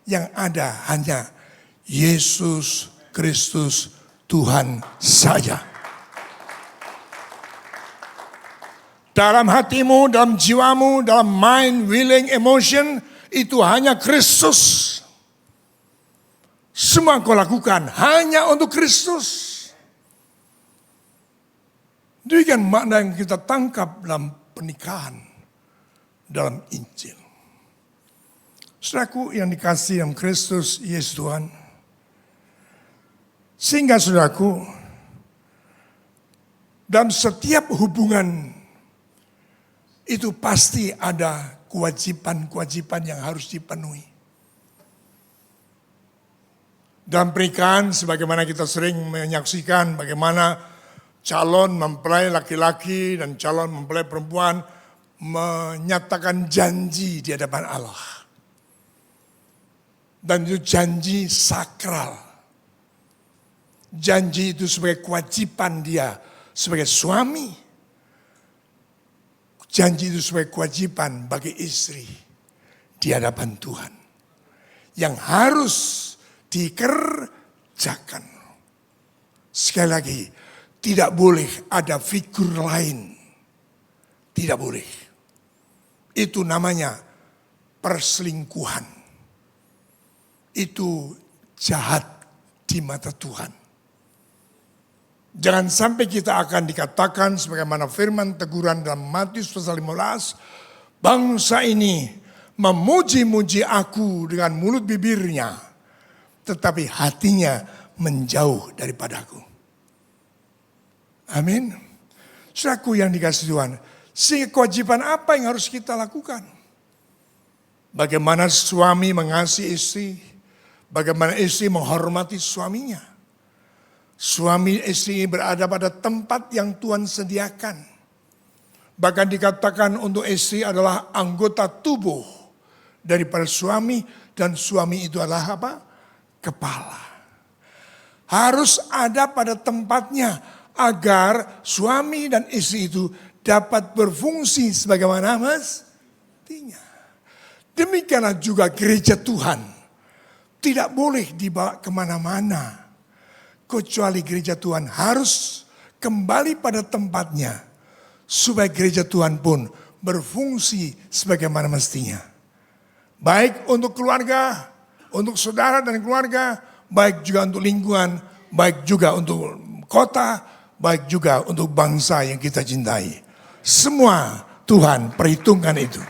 Yang ada hanya Yesus Kristus Tuhan saja. Dalam hatimu, dalam jiwamu, dalam mind, willing, emotion, itu hanya Kristus. Semua kau lakukan hanya untuk Kristus. Demikian makna yang kita tangkap dalam pernikahan, dalam Injil. Saudaraku yang dikasihi dalam Kristus Yesus Tuhan. Sehingga saudaraku, dalam setiap hubungan itu pasti ada kewajiban-kewajiban yang harus dipenuhi. Dalam pernikahan sebagaimana kita sering menyaksikan bagaimana calon mempelai laki-laki dan calon mempelai perempuan menyatakan janji di hadapan Allah. Dan itu janji sakral. Janji itu sebagai kewajiban dia sebagai suami. Janji itu sebagai kewajiban bagi istri di hadapan Tuhan. Yang harus dikerjakan. Sekali lagi, tidak boleh ada figur lain. Tidak boleh. Itu namanya perselingkuhan. Itu jahat di mata Tuhan. Jangan sampai kita akan dikatakan sebagaimana firman teguran dalam Matius pasal 15. Bangsa ini memuji-muji aku dengan mulut bibirnya. Tetapi hatinya menjauh daripadaku. Amin. Saudaraku yang dikasihi Tuhan. Sehingga kewajiban apa yang harus kita lakukan? Bagaimana suami mengasihi istri. Bagaimana istri menghormati suaminya. Suami istri berada pada tempat yang Tuhan sediakan. Bahkan dikatakan untuk istri adalah anggota tubuh daripada suami. Dan suami itu adalah apa? Kepala. Harus ada pada tempatnya agar suami dan istri itu dapat berfungsi sebagaimana mestinya. Demikianlah juga gereja Tuhan. Tidak boleh dibawa kemana-mana. Kecuali gereja Tuhan harus kembali pada tempatnya. Supaya gereja Tuhan pun berfungsi sebagaimana mestinya. Baik untuk keluarga, untuk saudara dan keluarga, baik juga untuk lingkungan, baik juga untuk kota, baik juga untuk bangsa yang kita cintai. Semua Tuhan perhitungkan itu.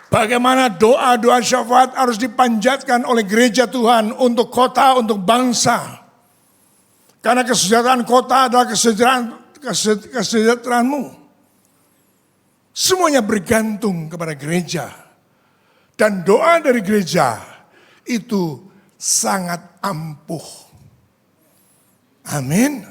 Bagaimana doa-doa syafaat harus dipanjatkan oleh gereja Tuhan untuk kota, untuk bangsa. Karena kesejahteraan kota adalah kesejahteraanmu. Semuanya bergantung kepada gereja. Dan doa dari gereja itu sangat ampuh. Amin.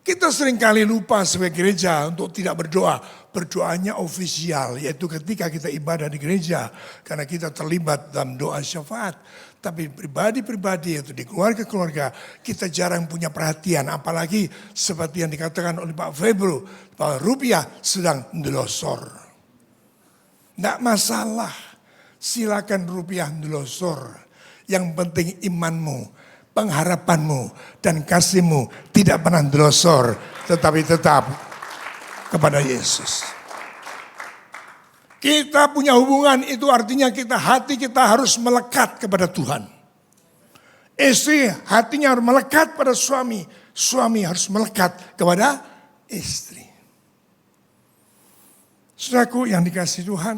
Kita seringkali lupa sebagai gereja untuk tidak berdoa. Berdoanya ofisial, yaitu ketika kita ibadah di gereja. Karena kita terlibat dalam doa syafaat. Tapi pribadi-pribadi, yaitu di keluarga-keluarga, kita jarang punya perhatian. Apalagi seperti yang dikatakan oleh Pak Febro, bahwa rupiah sedang ndelosor. Tidak masalah, silakan rupiah ndelosor. Yang penting imanmu, pengharapanmu, dan kasihmu tidak pernah ndelosor, tetapi tetap kepada Yesus. Kita punya hubungan, itu artinya hati kita harus melekat kepada Tuhan. Istri hatinya harus melekat pada suami. Suami harus melekat kepada istri. Saudaraku yang dikasihi Tuhan.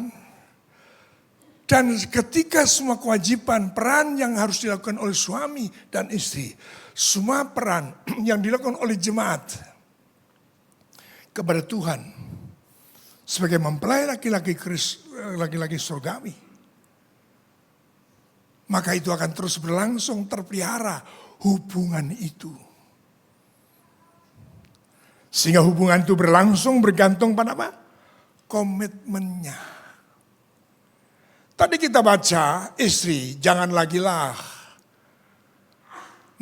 Dan ketika semua kewajiban, peran yang harus dilakukan oleh suami dan istri. Semua peran yang dilakukan oleh jemaat kepada Tuhan. Sebagai mempelai laki-laki surgawi. Maka itu akan terus berlangsung, terpelihara hubungan itu. Sehingga hubungan itu berlangsung bergantung pada apa? Komitmennya. Tadi kita baca, istri jangan lagilah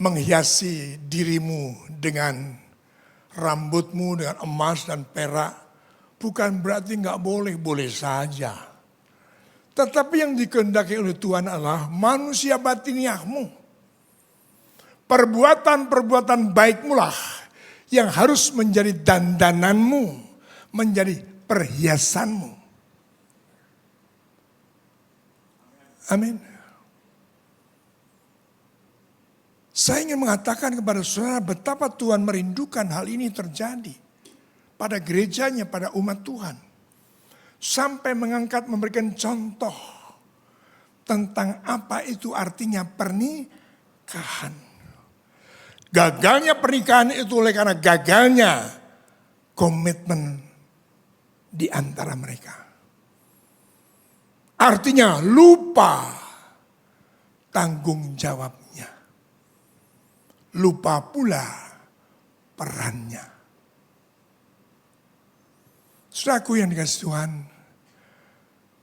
menghiasi dirimu dengan rambutmu dengan emas dan perak. Bukan berarti nggak boleh, boleh saja. Tetapi yang dikehendaki oleh Tuhan adalah manusia batiniahmu. Perbuatan-perbuatan baikmu lah yang harus menjadi dandananmu, menjadi perhiasanmu. Amin. Saya ingin mengatakan kepada saudara betapa Tuhan merindukan hal ini terjadi pada gerejanya, pada umat Tuhan. Sampai memberikan contoh tentang apa itu artinya pernikahan. Gagalnya pernikahan itu oleh karena gagalnya komitmen di antara mereka. Artinya lupa tanggung jawabnya. Lupa pula perannya. Saudaraku yang dikasihi Tuhan,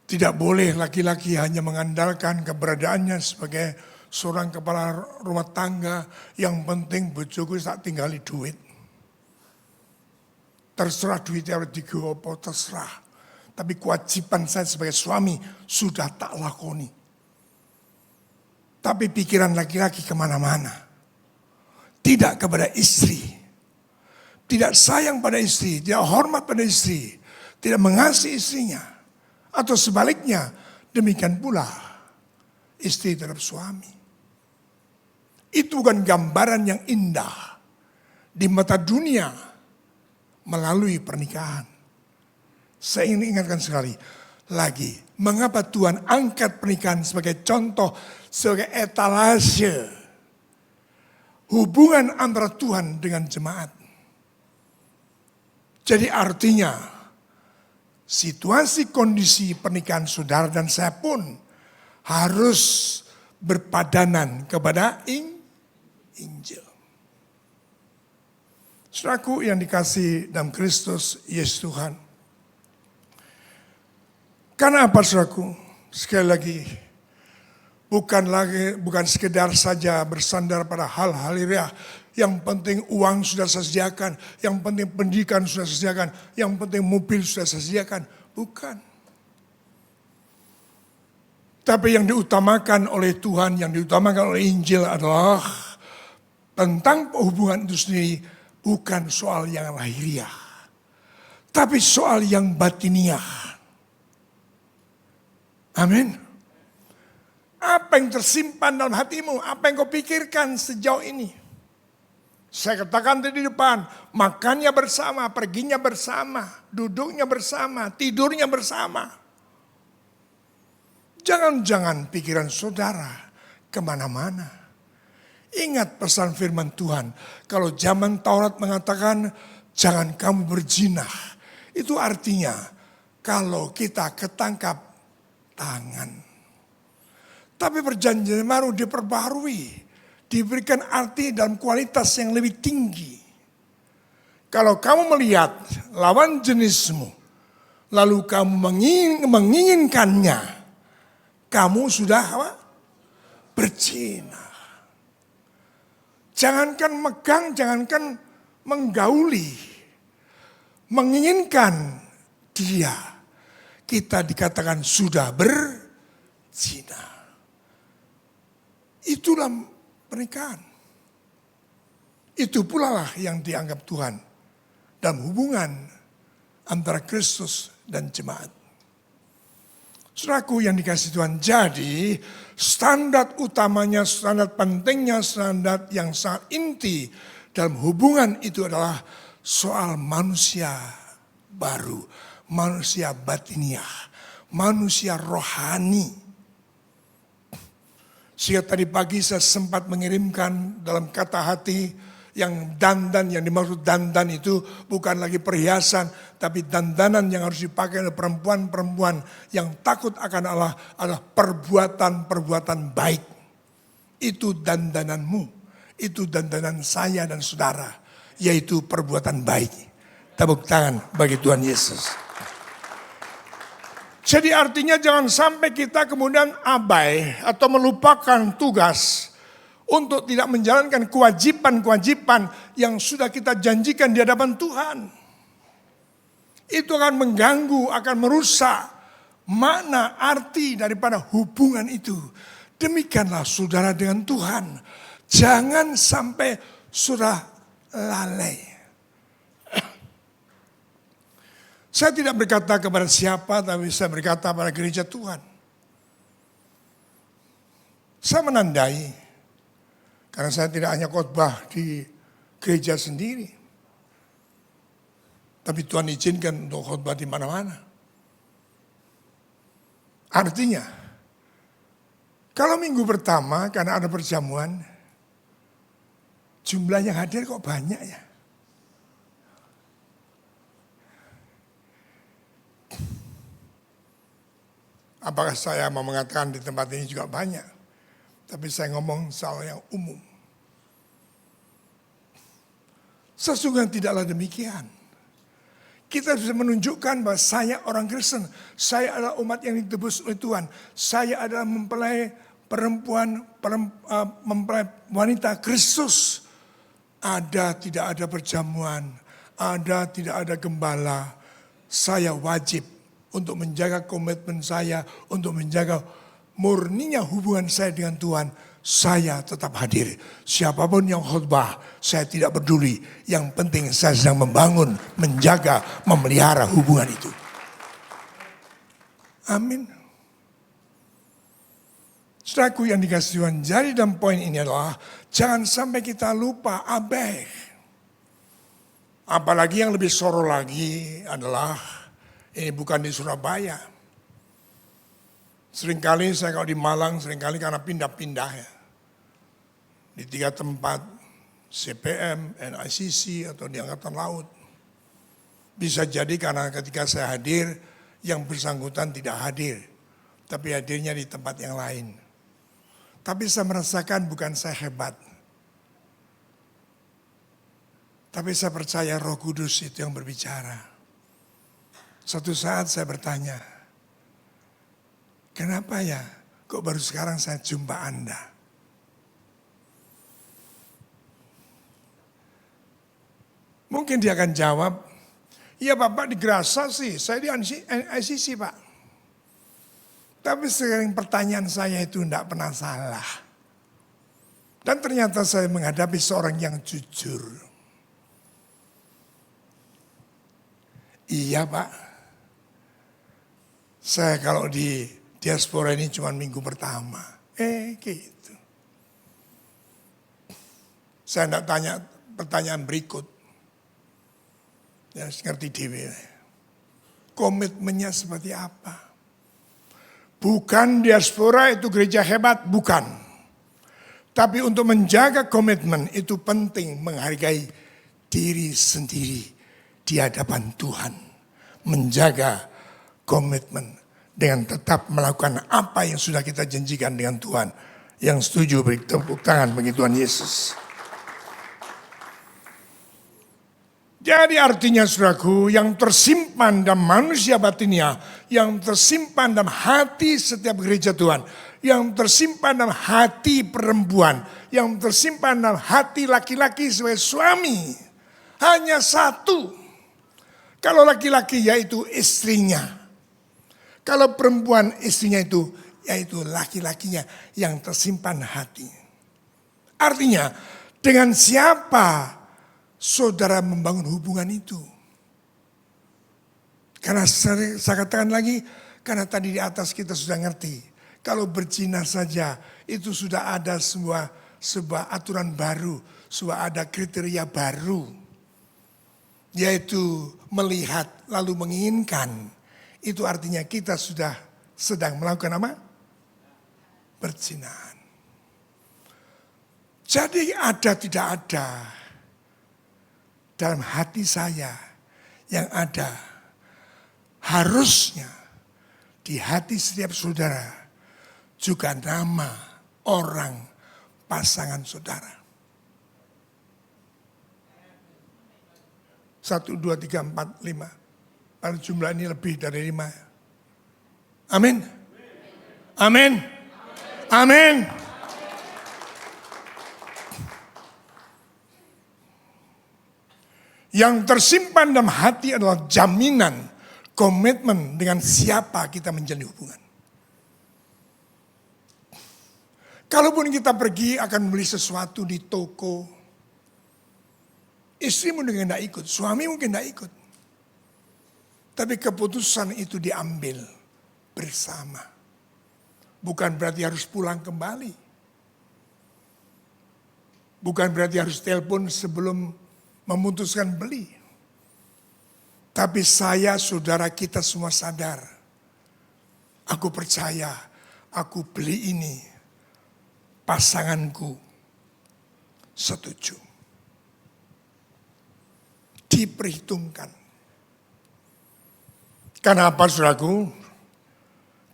tidak boleh laki-laki hanya mengandalkan keberadaannya sebagai seorang kepala rumah tangga. Yang penting bojoku tak tinggali duit. Terserah duitnya harus digopo, terserah. Tapi kewajiban saya sebagai suami sudah tak lakoni. Tapi pikiran laki-laki kemana-mana. Tidak kepada istri. Tidak sayang pada istri. Tidak hormat pada istri. Tidak mengasihi istrinya. Atau sebaliknya. Demikian pula istri terhadap suami. Itu bukan gambaran yang indah. Di mata dunia. Melalui pernikahan. Saya ingin ingatkan sekali lagi, mengapa Tuhan angkat pernikahan sebagai contoh, sebagai etalase hubungan antara Tuhan dengan jemaat. Jadi artinya, situasi kondisi pernikahan saudara dan saya pun harus berpadanan kepada Injil. Saudaraku yang dikasihi dalam Kristus Yesus Tuhan. Karena apa saudaraku? Sekali lagi, bukan sekedar saja bersandar pada hal-hal ilmiah. Yang penting uang sudah saya sediakan, yang penting pendidikan sudah saya sediakan, yang penting mobil sudah saya sediakan. Bukan. Tapi yang diutamakan oleh Tuhan, yang diutamakan oleh Injil adalah tentang hubungan itu sendiri bukan soal yang lahiriah. Tapi soal yang batiniah. Amin. Apa yang tersimpan dalam hatimu? Apa yang kau pikirkan sejauh ini? Saya katakan tadi di depan, makannya bersama, perginya bersama, duduknya bersama, tidurnya bersama. Jangan-jangan pikiran saudara kemana-mana. Ingat pesan firman Tuhan, kalau zaman Taurat mengatakan jangan kamu berzinah. Itu artinya kalau kita ketangkap tangan. Tapi perjanjian baru diperbarui, diberikan arti dalam kualitas yang lebih tinggi. Kalau kamu melihat lawan jenismu, lalu kamu menginginkannya, kamu sudah apa? Berzina. Jangankan megang, jangankan menggauli, menginginkan dia, kita dikatakan sudah berzina. Itulah pernikahan. Itu pula lah yang dianggap Tuhan dalam hubungan antara Kristus dan jemaat. Saudaraku yang dikasihi Tuhan, jadi standar utamanya, standar pentingnya, standar yang sangat inti dalam hubungan itu adalah soal manusia baru, manusia batiniah, manusia rohani. Sehingga tadi pagi saya sempat mengirimkan dalam kata hati yang dandan, yang dimaksud dandan itu bukan lagi perhiasan, tapi dandanan yang harus dipakai oleh perempuan-perempuan yang takut akan Allah adalah perbuatan-perbuatan baik. Itu dandananmu, itu dandanan saya dan saudara, yaitu perbuatan baik. Tepuk tangan bagi Tuhan Yesus. Jadi artinya jangan sampai kita kemudian abai atau melupakan tugas untuk tidak menjalankan kewajiban-kewajiban yang sudah kita janjikan di hadapan Tuhan. Itu akan mengganggu, akan merusak makna arti daripada hubungan itu. Demikianlah saudara dengan Tuhan. Jangan sampai sudah lalai. Saya tidak berkata kepada siapa, tapi saya berkata pada gereja Tuhan. Saya menandai. Karena saya tidak hanya khotbah di gereja sendiri. Tapi Tuhan izinkan untuk khotbah di mana-mana. Artinya, kalau minggu pertama karena ada perjamuan, jumlah yang hadir kok banyak ya. Apakah saya mau mengatakan di tempat ini juga banyak? Tapi saya ngomong soal yang umum. Sesungguhnya tidaklah demikian. Kita bisa menunjukkan bahwa saya orang Kristen. Saya adalah umat yang ditebus oleh Tuhan. Saya adalah mempelai mempelai wanita Kristus. Ada tidak ada perjamuan. Ada tidak ada gembala. Saya wajib untuk menjaga komitmen saya. Untuk menjaga murninya hubungan saya dengan Tuhan, saya tetap hadir. Siapapun yang khotbah, saya tidak peduli. Yang penting saya sedang membangun, menjaga, memelihara hubungan itu. Amin. Saudaraku yang dikasihi Tuhan, jadi dalam poin ini adalah jangan sampai kita lupa, abai. Apalagi yang lebih soro lagi adalah ini bukan di Surabaya. Seringkali saya kalau di Malang, seringkali karena pindah-pindah ya. Di 3 tempat, CPM, NICC atau di Angkatan Laut. Bisa jadi karena ketika saya hadir, yang bersangkutan tidak hadir. Tapi hadirnya di tempat yang lain. Tapi saya merasakan bukan saya hebat. Tapi saya percaya Roh Kudus itu yang berbicara. Suatu saat saya bertanya, kenapa ya kok baru sekarang saya jumpa Anda? Mungkin dia akan jawab, iya Bapak di Grasa sih, saya di ICC Pak. Tapi sering pertanyaan saya itu tidak pernah salah. Dan ternyata saya menghadapi seorang yang jujur. Iya Pak, saya kalau di diaspora ini cuma minggu pertama. Gitu. Saya tidak tanya pertanyaan berikut. Ya, ngerti dewe. Komitmennya seperti apa? Bukan diaspora itu gereja hebat, bukan. Tapi untuk menjaga komitmen itu penting menghargai diri sendiri di hadapan Tuhan. Menjaga komitmen. dengan tetap melakukan apa yang sudah kita janjikan dengan Tuhan. Yang setuju beri tepuk tangan bagi Tuhan Yesus. Jadi artinya saudaraku, yang tersimpan dalam manusia batinnya, yang tersimpan dalam hati setiap gereja Tuhan, yang tersimpan dalam hati perempuan, yang tersimpan dalam hati laki-laki sebagai suami, hanya satu. Kalau laki-laki yaitu istrinya. Kalau perempuan istrinya itu, yaitu laki-lakinya yang tersimpan hati. Artinya, dengan siapa saudara membangun hubungan itu? Karena saya katakan lagi, karena tadi di atas kita sudah ngerti. Kalau berzina saja, itu sudah ada sebuah aturan baru, sudah ada kriteria baru. Yaitu melihat lalu menginginkan. Itu artinya kita sudah sedang melakukan apa? Perzinahan. Jadi ada tidak ada dalam hati saya yang ada harusnya di hati setiap saudara juga nama orang pasangan saudara. 1, 2, 3, 4, 5. Pada jumlah ini lebih dari 5. Amin. Amin. Amin. Yang tersimpan dalam hati adalah jaminan, komitmen dengan siapa kita menjalin hubungan. Kalaupun kita pergi akan membeli sesuatu di toko, istri mungkin tidak ikut, suami mungkin tidak ikut. Tapi keputusan itu diambil bersama. Bukan berarti harus pulang kembali. Bukan berarti harus telepon sebelum memutuskan beli. Tapi saya, saudara kita semua sadar. Aku percaya, aku beli ini. Pasanganku setuju. Diperhitungkan. Kenapa saudaraku?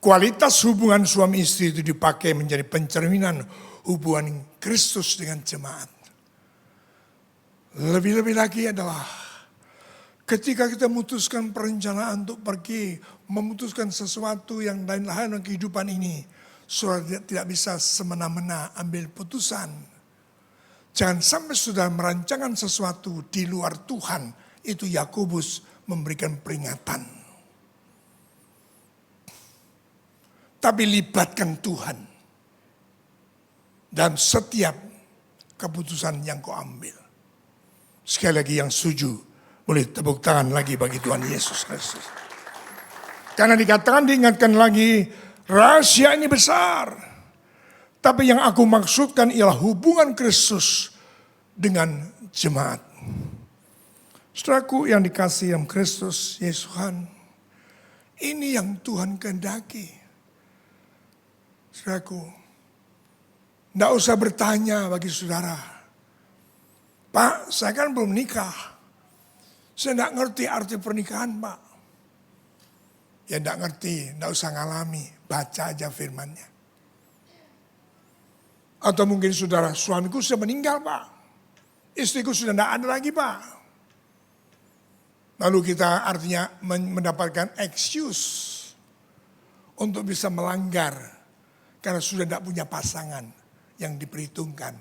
Kualitas hubungan suami istri itu dipakai menjadi pencerminan hubungan Kristus dengan jemaat. Lebih-lebih lagi adalah ketika kita memutuskan perencanaan untuk pergi, memutuskan sesuatu yang lain-lain dalam kehidupan ini, saudara tidak bisa semena-mena ambil putusan. Jangan sampai sudah merancangkan sesuatu di luar Tuhan, itu Yakobus memberikan peringatan. Tapi libatkan Tuhan dalam setiap keputusan yang kau ambil. Sekali lagi yang setuju, boleh tepuk tangan lagi bagi Tuhan Yesus Kristus. Karena dikatakan, diingatkan lagi, rahasia ini besar. Tapi yang aku maksudkan ialah hubungan Kristus dengan jemaat. Saudaraku yang dikasihi dalam Kristus Yesus Tuhan, ini yang Tuhan kehendaki. Saudaraku, tidak usah bertanya bagi saudara. Pak, saya kan belum nikah. Saya tidak ngerti arti pernikahan, Pak. Ya tidak ngerti, tidak usah ngalami. Baca aja firmannya. Atau mungkin saudara, suamiku sudah meninggal, Pak. Istriku sudah tidak ada lagi, Pak. Lalu kita artinya mendapatkan excuse untuk bisa melanggar. Karena sudah tidak punya pasangan yang diperhitungkan.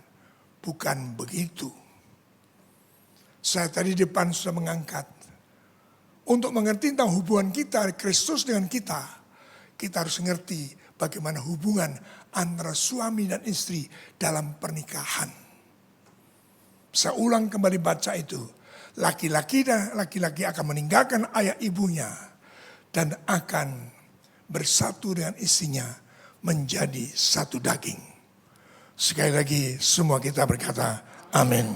Bukan begitu. Saya tadi di depan sudah mengangkat. Untuk mengerti tentang hubungan kita, Kristus dengan kita. Kita harus mengerti bagaimana hubungan antara suami dan istri dalam pernikahan. Saya ulang kembali baca itu. Laki-laki akan meninggalkan ayah ibunya. Dan akan bersatu dengan istrinya. Menjadi satu daging. Sekali lagi semua kita berkata amin.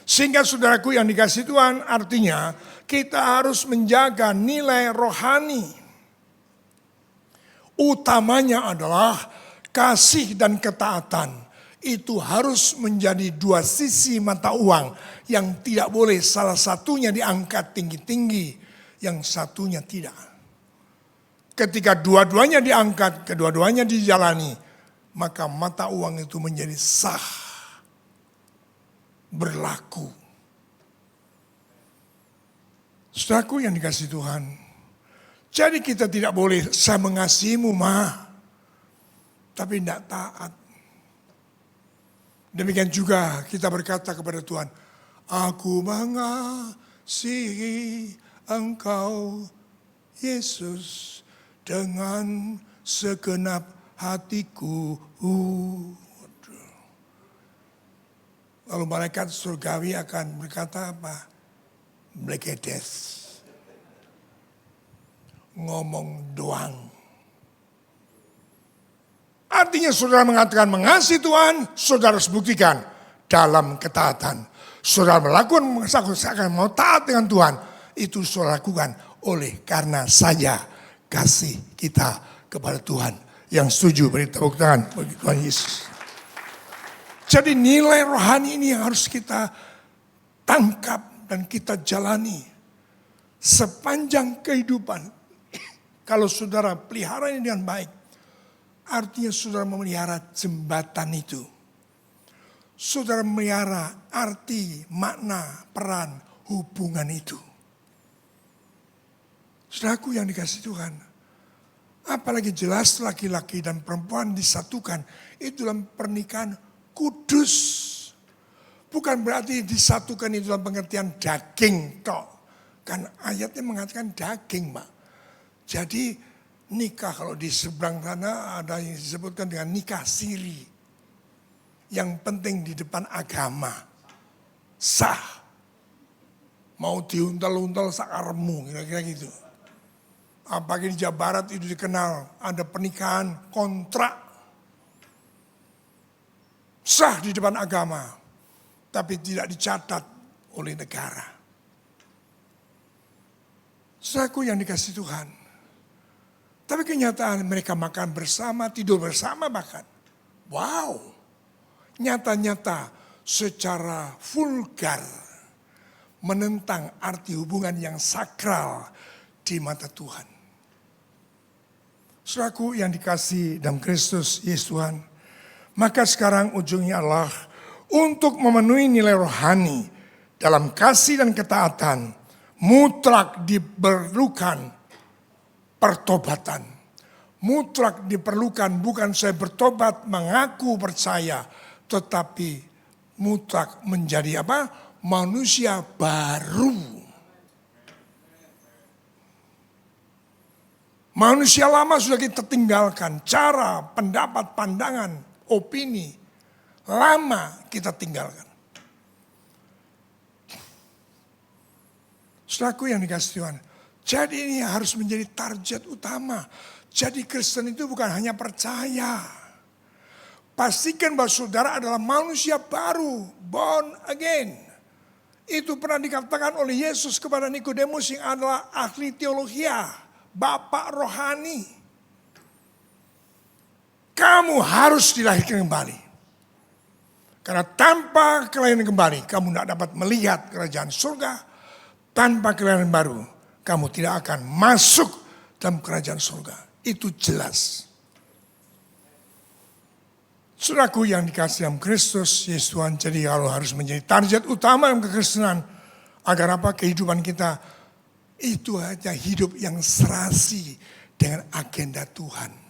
Sehingga saudaraku yang dikasihi Tuhan, artinya kita harus menjaga nilai rohani. Utamanya adalah kasih dan ketaatan. Itu harus menjadi dua sisi mata uang yang tidak boleh salah satunya diangkat tinggi-tinggi, yang satunya tidak. Ketika dua-duanya diangkat, kedua-duanya dijalani, maka mata uang itu menjadi sah, berlaku. Saudaraku yang dikasihi Tuhan, jadi kita tidak boleh, saya mengasihimu tapi tidak taat. Demikian juga kita berkata kepada Tuhan, aku mengasihi Engkau Yesus dengan segenap hatiku. Lalu malaikat surgawi akan berkata apa? Blekedes. Ngomong doang. Artinya saudara mengatakan mengasihi Tuhan, saudara harus buktikan dalam ketaatan. Saudara melakukan seakan mau taat dengan Tuhan, itu saudara lakukan oleh karena saya kasih kita kepada Tuhan. Yang setuju beri tepuk tangan bagi Tuhan Yesus. Jadi nilai rohani ini harus kita tangkap dan kita jalani sepanjang kehidupan. Kalau saudara pelihara ini dengan baik, artinya saudara memelihara jembatan itu. Saudara memelihara arti, makna, peran, hubungan itu. Saudaraku yang dikasihi Tuhan, apalagi jelas laki-laki dan perempuan disatukan, itu dalam pernikahan kudus. Bukan berarti disatukan itu dalam pengertian daging tok. Kan ayatnya mengatakan daging, Pak. Jadi nikah kalau di seberang sana ada yang disebutkan dengan nikah siri. Yang penting di depan agama. Sah. Mau diuntal-untal sakarmu, kira-kira gitu. Apalagi di Jawa Barat itu dikenal ada pernikahan kontrak. Sah di depan agama. Tapi tidak dicatat oleh negara. Saudaraku yang dikasihi Tuhan. Tapi kenyataan mereka makan bersama, tidur bersama bahkan. Wow. Nyata-nyata secara vulgar menentang arti hubungan yang sakral di mata Tuhan. Saudaraku yang dikasihi dalam Kristus Yesus Tuhan. Maka sekarang ujungnya adalah untuk memenuhi nilai rohani dalam kasih dan ketaatan mutlak diperlukan pertobatan. Mutlak diperlukan bukan saya bertobat mengaku percaya, tetapi mutlak menjadi apa? Manusia baru. Manusia lama sudah kita tinggalkan, cara, pendapat, pandangan, opini lama kita tinggalkan. Saudaraku yang dikasihi Tuhan, jadi ini harus menjadi target utama. Jadi Kristen itu bukan hanya percaya. Pastikan bahwa saudara adalah manusia baru, born again. Itu pernah dikatakan oleh Yesus kepada Nikodemus yang adalah ahli teologia, bapak rohani. Kamu harus dilahirkan kembali. Karena tanpa kelahiran kembali, kamu tidak dapat melihat kerajaan surga. Tanpa kelahiran baru, kamu tidak akan masuk dalam kerajaan surga. Itu jelas. Saudaraku yang dikasihi dalam Kristus Yesus Tuhan, jadi kalau harus menjadi target utama dalam kekristenan, agar apa? Kehidupan kita itu hanya hidup yang serasi dengan agenda Tuhan.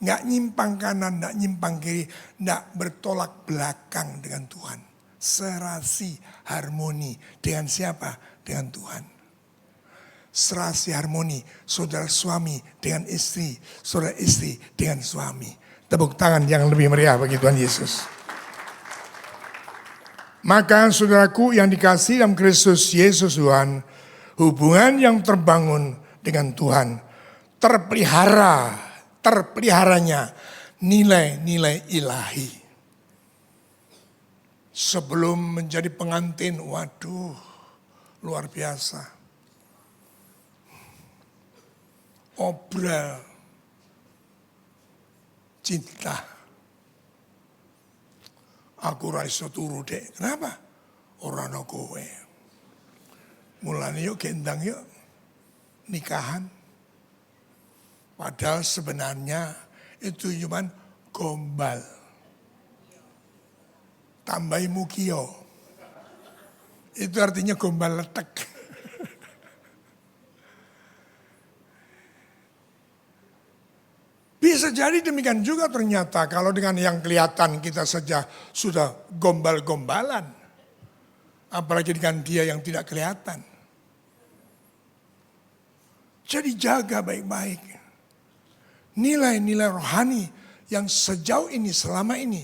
Nggak nyimpang kanan, nggak nyimpang kiri, nggak bertolak belakang dengan Tuhan. Serasi, harmoni dengan siapa? Dengan Tuhan. Serasi harmoni, saudara suami dengan istri, saudara istri dengan suami. Tepuk tangan yang lebih meriah bagi Tuhan Yesus. Maka saudaraku yang dikasihi dalam Kristus Yesus Tuhan, hubungan yang terbangun dengan Tuhan, terpeliharanya nilai-nilai ilahi. Sebelum menjadi pengantin, waduh, luar biasa. Obral cinta. Aku ra iso turu dek. Kenapa? Ora ana kowe. Mulane yuk gendang yuk nikahan. Padahal sebenarnya itu cuma gombal. Tambahi mukio. Itu artinya gombal letek. Bisa jadi demikian juga ternyata kalau dengan yang kelihatan kita saja sudah gombal-gombalan. Apalagi dengan dia yang tidak kelihatan. Jadi jaga baik-baik. Nilai-nilai rohani yang sejauh ini, selama ini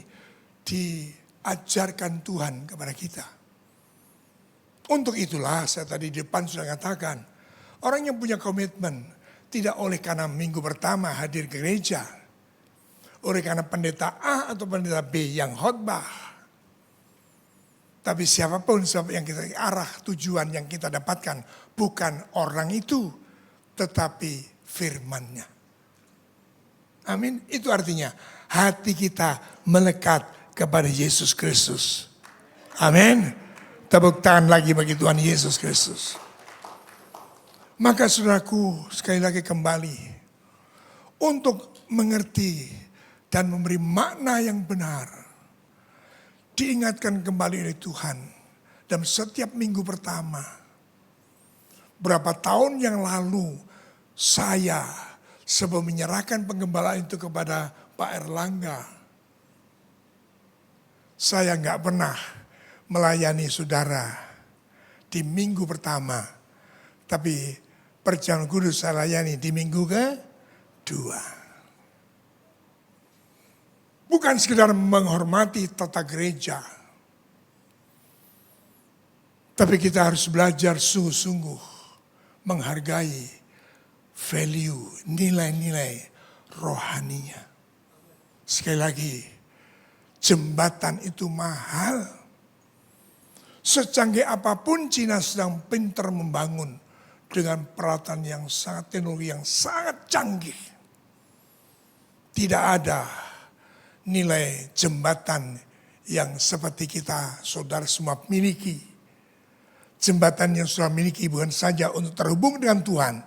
diajarkan Tuhan kepada kita. Untuk itulah saya tadi di depan sudah katakan, orang yang punya komitmen tidak oleh karena minggu pertama hadir ke gereja, oleh karena pendeta A atau pendeta B yang khotbah. Tapi siapapun yang kita arah tujuan yang kita dapatkan bukan orang itu, tetapi firman-Nya. Amin. Itu artinya hati kita melekat kepada Yesus Kristus. Amin. Tepuk tangan lagi bagi Tuhan Yesus Kristus. Maka saudaraku sekali lagi kembali. Untuk mengerti dan memberi makna yang benar. Diingatkan kembali oleh Tuhan. Dalam setiap minggu pertama. Berapa tahun yang lalu saya sebelum menyerahkan penggembalaan itu kepada Pak Erlangga. Saya nggak pernah melayani saudara di minggu pertama. Tapi perjalanan kudus saya layani di minggu kedua. Bukan sekedar menghormati tata gereja. Tapi kita harus belajar sungguh-sungguh menghargai value, nilai-nilai rohaninya. Sekali lagi, jembatan itu mahal. Secanggih apapun Cina sedang pintar membangun dengan peralatan yang sangat, teknologi yang sangat canggih. Tidak ada nilai jembatan yang seperti kita saudara semua miliki. Jembatan yang saudara miliki bukan saja untuk terhubung dengan Tuhan,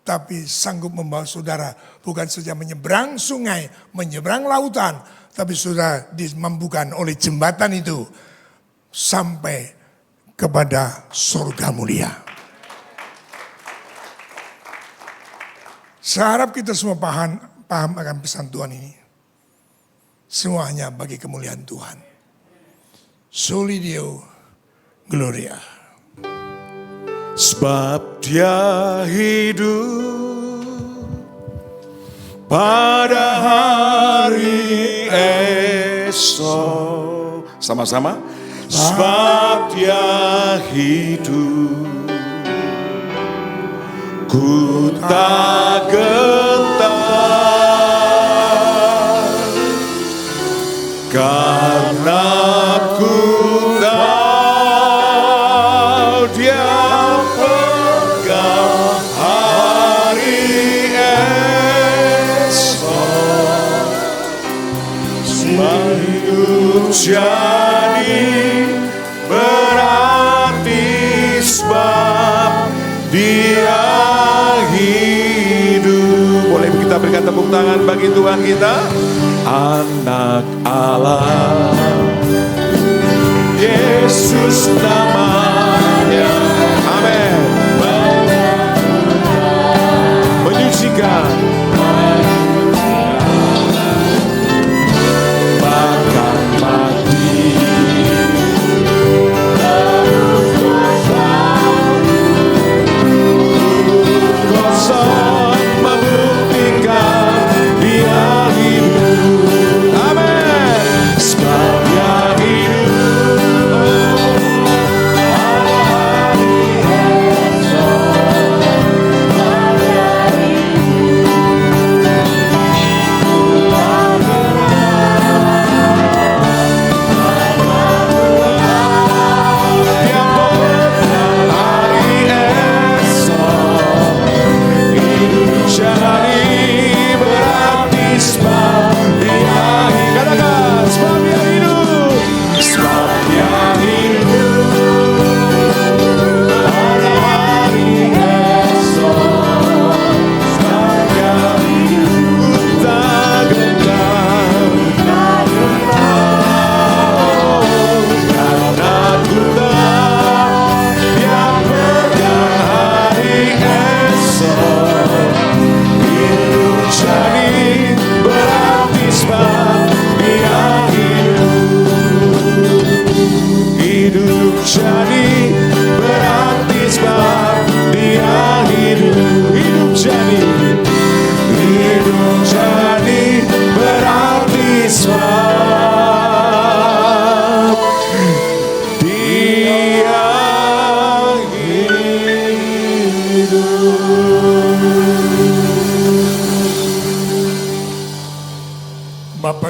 tapi sanggup membawa saudara bukan saja menyeberang sungai, menyeberang lautan, tapi sudah dimampukan oleh jembatan itu sampai kepada surga mulia. Saya harap kita semua paham akan pesan Tuhan ini. Semuanya bagi kemuliaan Tuhan. Soli Deo Gloria. Sebab Dia hidup pada hari esok. Sama-sama. Sebab Dia hidup, ku tak gentar, karena ku tahu Dia pegang hari esok. Sebab hidup jadi berarti, sebab Dia hidup. Boleh kita berikan tepuk tangan bagi Tuhan kita? Anak Allah, Yesus namanya. Amin. Menyucikan, bahkan mati, kosong membuktikan Dia hidup. Amin. Sebab Dia hidup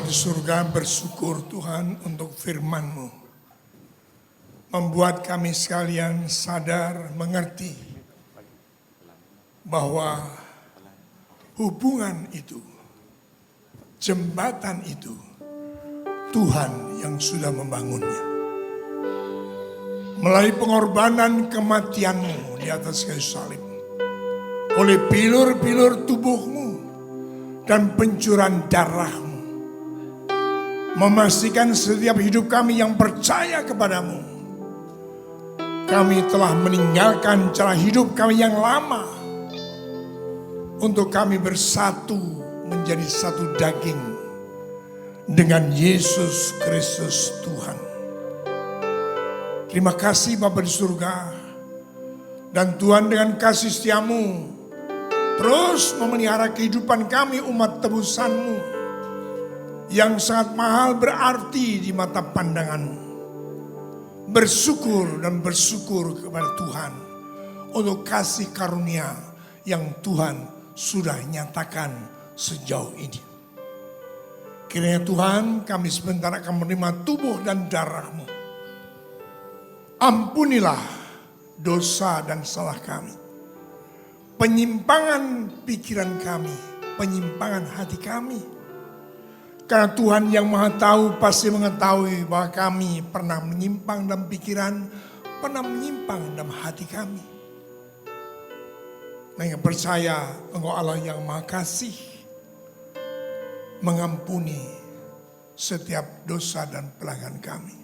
Bapa di surga, bersyukur Tuhan untuk firman-Mu. Membuat kami sekalian sadar, mengerti bahwa hubungan itu, jembatan itu, Tuhan yang sudah membangunnya. Melalui pengorbanan kematian-Mu di atas kayu salib, oleh pilur-pilur tubuh-Mu dan pencurahan darah-Mu, memastikan setiap hidup kami yang percaya kepadamu, kami telah meninggalkan cara hidup kami yang lama untuk kami bersatu menjadi satu daging dengan Yesus Kristus Tuhan. Terima kasih Bapa di surga, dan Tuhan dengan kasih setia-Mu terus memelihara kehidupan kami umat tebusan-Mu yang sangat mahal berarti di mata pandangan-Mu. Bersyukur dan bersyukur kepada Tuhan untuk kasih karunia yang Tuhan sudah nyatakan sejauh ini. Kiranya Tuhan, kami sebentar akan menerima tubuh dan darah-Mu. Ampunilah dosa dan salah kami, penyimpangan pikiran kami, penyimpangan hati kami. Karena Tuhan yang Maha Tahu pasti mengetahui bahwa kami pernah menyimpang dalam pikiran, pernah menyimpang dalam hati kami. Nah, yang percaya Engkau Allah yang Maha Kasih, mengampuni setiap dosa dan pelanggaran kami.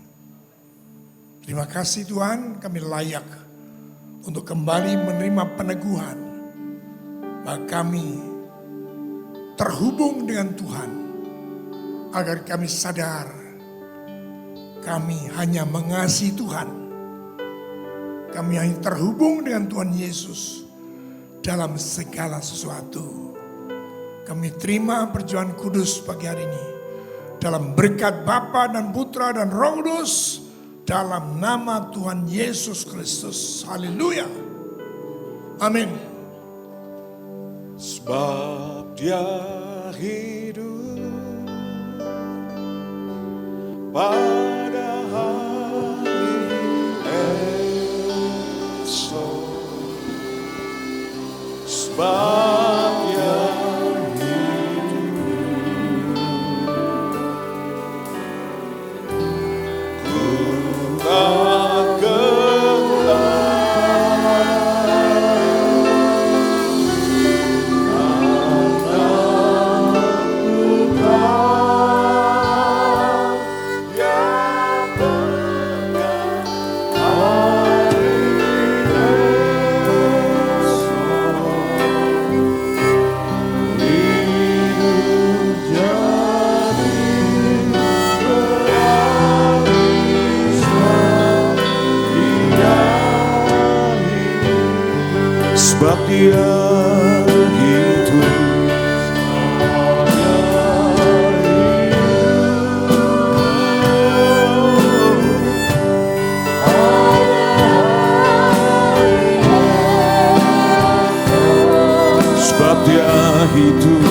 Terima kasih Tuhan, kami layak untuk kembali menerima peneguhan bahwa kami terhubung dengan Tuhan, agar kami sadar kami hanya mengasihi Tuhan. Kami hanya terhubung dengan Tuhan Yesus dalam segala sesuatu. Kami terima perjuangan kudus pagi hari ini dalam berkat Bapa dan Putra dan Roh Kudus, dalam nama Tuhan Yesus Kristus. Haleluya. Amin. Sebab Dia hidup pada hari esok, sebab Dia hidup, ku tak gentar sebab Dia hidup. Sebab Dia hidup.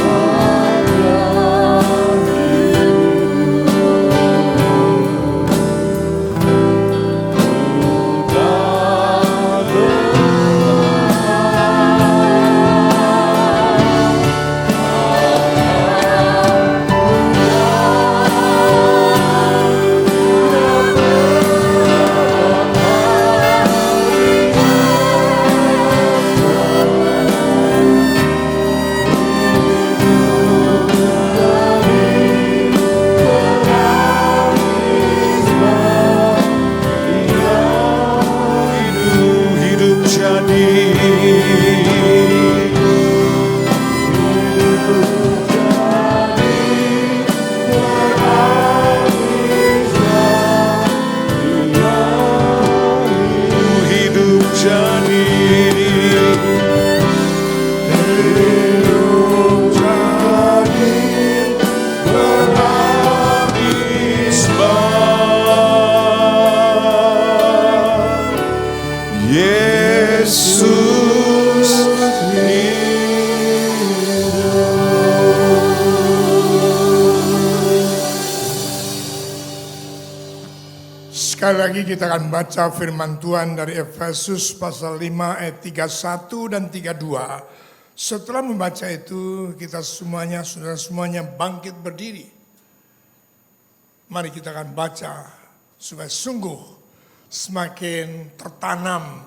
Sekali lagi kita akan baca firman Tuhan dari Efesus pasal 5 ayat 31 dan 32. Setelah membaca itu kita semuanya, saudara semuanya bangkit berdiri. Mari kita akan baca supaya sungguh semakin tertanam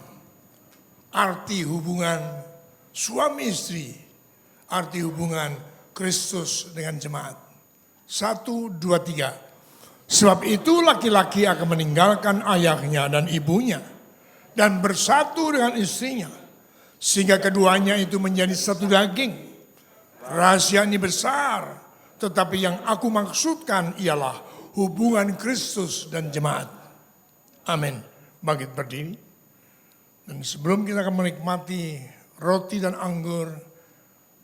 arti hubungan suami istri, arti hubungan Kristus dengan jemaat. 1, 2, 3. Sebab itu laki-laki akan meninggalkan ayahnya dan ibunya dan bersatu dengan istrinya, sehingga keduanya itu menjadi satu daging. Rahasia ini besar, tetapi yang aku maksudkan ialah hubungan Kristus dan jemaat. Amin. Bangkit berdiri. Dan sebelum kita akan menikmati roti dan anggur,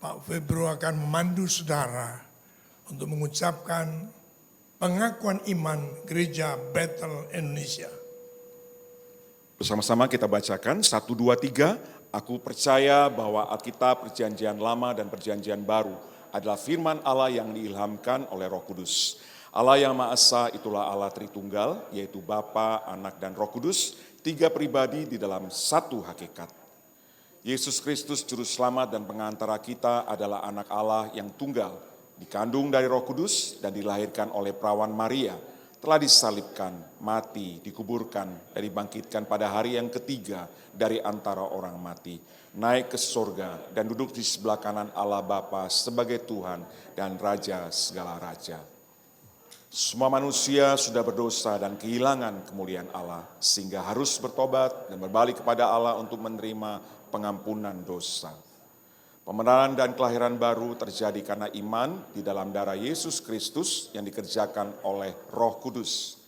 Pak Febro akan memandu saudara untuk mengucapkan pengakuan iman Gereja Bethel Indonesia. Bersama-sama kita bacakan 1, 2, 3. Aku percaya bahwa Alkitab Perjanjian Lama dan Perjanjian Baru adalah firman Allah yang diilhamkan oleh Roh Kudus. Allah yang Maha Esa itulah Allah Tritunggal, yaitu Bapa, Anak, dan Roh Kudus, 3 pribadi di dalam satu hakikat. Yesus Kristus Juru Selamat dan Pengantara kita adalah Anak Allah yang tunggal, dikandung dari Roh Kudus dan dilahirkan oleh perawan Maria, telah disalibkan, mati, dikuburkan, dan dibangkitkan pada hari yang ketiga dari antara orang mati, naik ke surga dan duduk di sebelah kanan Allah Bapa sebagai Tuhan dan Raja segala raja. Semua manusia sudah berdosa dan kehilangan kemuliaan Allah, sehingga harus bertobat dan berbalik kepada Allah untuk menerima pengampunan dosa. Pembenaran dan kelahiran baru terjadi karena iman di dalam darah Yesus Kristus yang dikerjakan oleh Roh Kudus.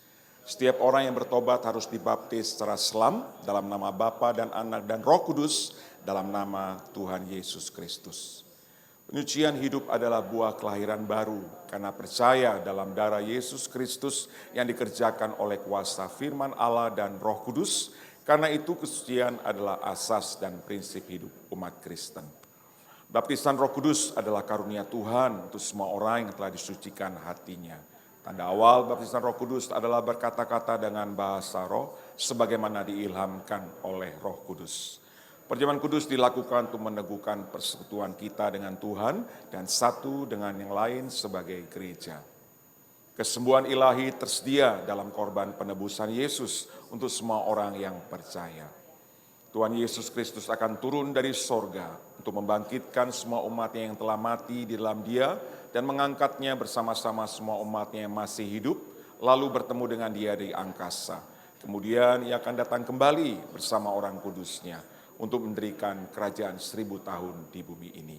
Setiap orang yang bertobat harus dibaptis secara selam dalam nama Bapa dan Anak dan Roh Kudus dalam nama Tuhan Yesus Kristus. Penyucian hidup adalah buah kelahiran baru karena percaya dalam darah Yesus Kristus yang dikerjakan oleh kuasa firman Allah dan Roh Kudus. Karena itu kesucian adalah asas dan prinsip hidup umat Kristen. Baptisan Roh Kudus adalah karunia Tuhan untuk semua orang yang telah disucikan hatinya. Tanda awal baptisan Roh Kudus adalah berkata-kata dengan bahasa roh sebagaimana diilhamkan oleh Roh Kudus. Perjamuan kudus dilakukan untuk meneguhkan persekutuan kita dengan Tuhan dan satu dengan yang lain sebagai gereja. Kesembuhan ilahi tersedia dalam korban penebusan Yesus untuk semua orang yang percaya. Tuhan Yesus Kristus akan turun dari sorga untuk membangkitkan semua umatnya yang telah mati di dalam Dia dan mengangkatnya bersama-sama semua umatnya yang masih hidup, lalu bertemu dengan Dia di angkasa. Kemudian Ia akan datang kembali bersama orang kudusnya untuk mendirikan kerajaan 1000 tahun di bumi ini.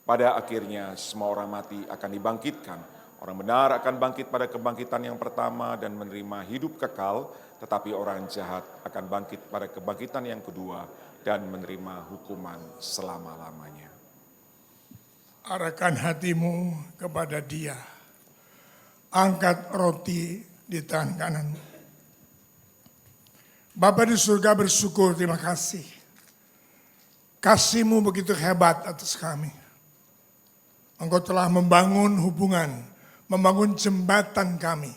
Pada akhirnya semua orang mati akan dibangkitkan. Orang benar akan bangkit pada kebangkitan yang pertama dan menerima hidup kekal, tetapi orang jahat akan bangkit pada kebangkitan yang kedua dan menerima hukuman selama-lamanya. Arahkan hatimu kepada Dia. Angkat roti di tangan kanan. Bapa di surga bersyukur, terima kasih. Kasih-Mu begitu hebat atas kami. Engkau telah membangun hubungan, membangun jembatan kami,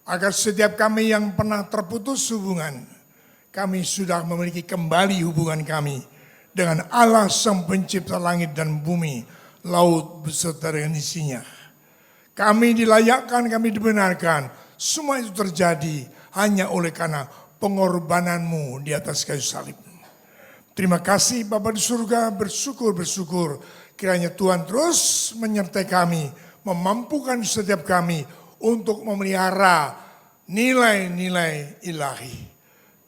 agar setiap kami yang pernah terputus hubungan, kami sudah memiliki kembali hubungan kami dengan Allah Sang Pencipta langit dan bumi, laut beserta dengan isinya. Kami dilayakkan, kami dibenarkan, semua itu terjadi hanya oleh karena pengorbanan-Mu di atas kayu salib. Terima kasih Bapa di surga, bersyukur kiranya Tuhan terus menyertai kami, memampukan setiap kami untuk memelihara nilai-nilai ilahi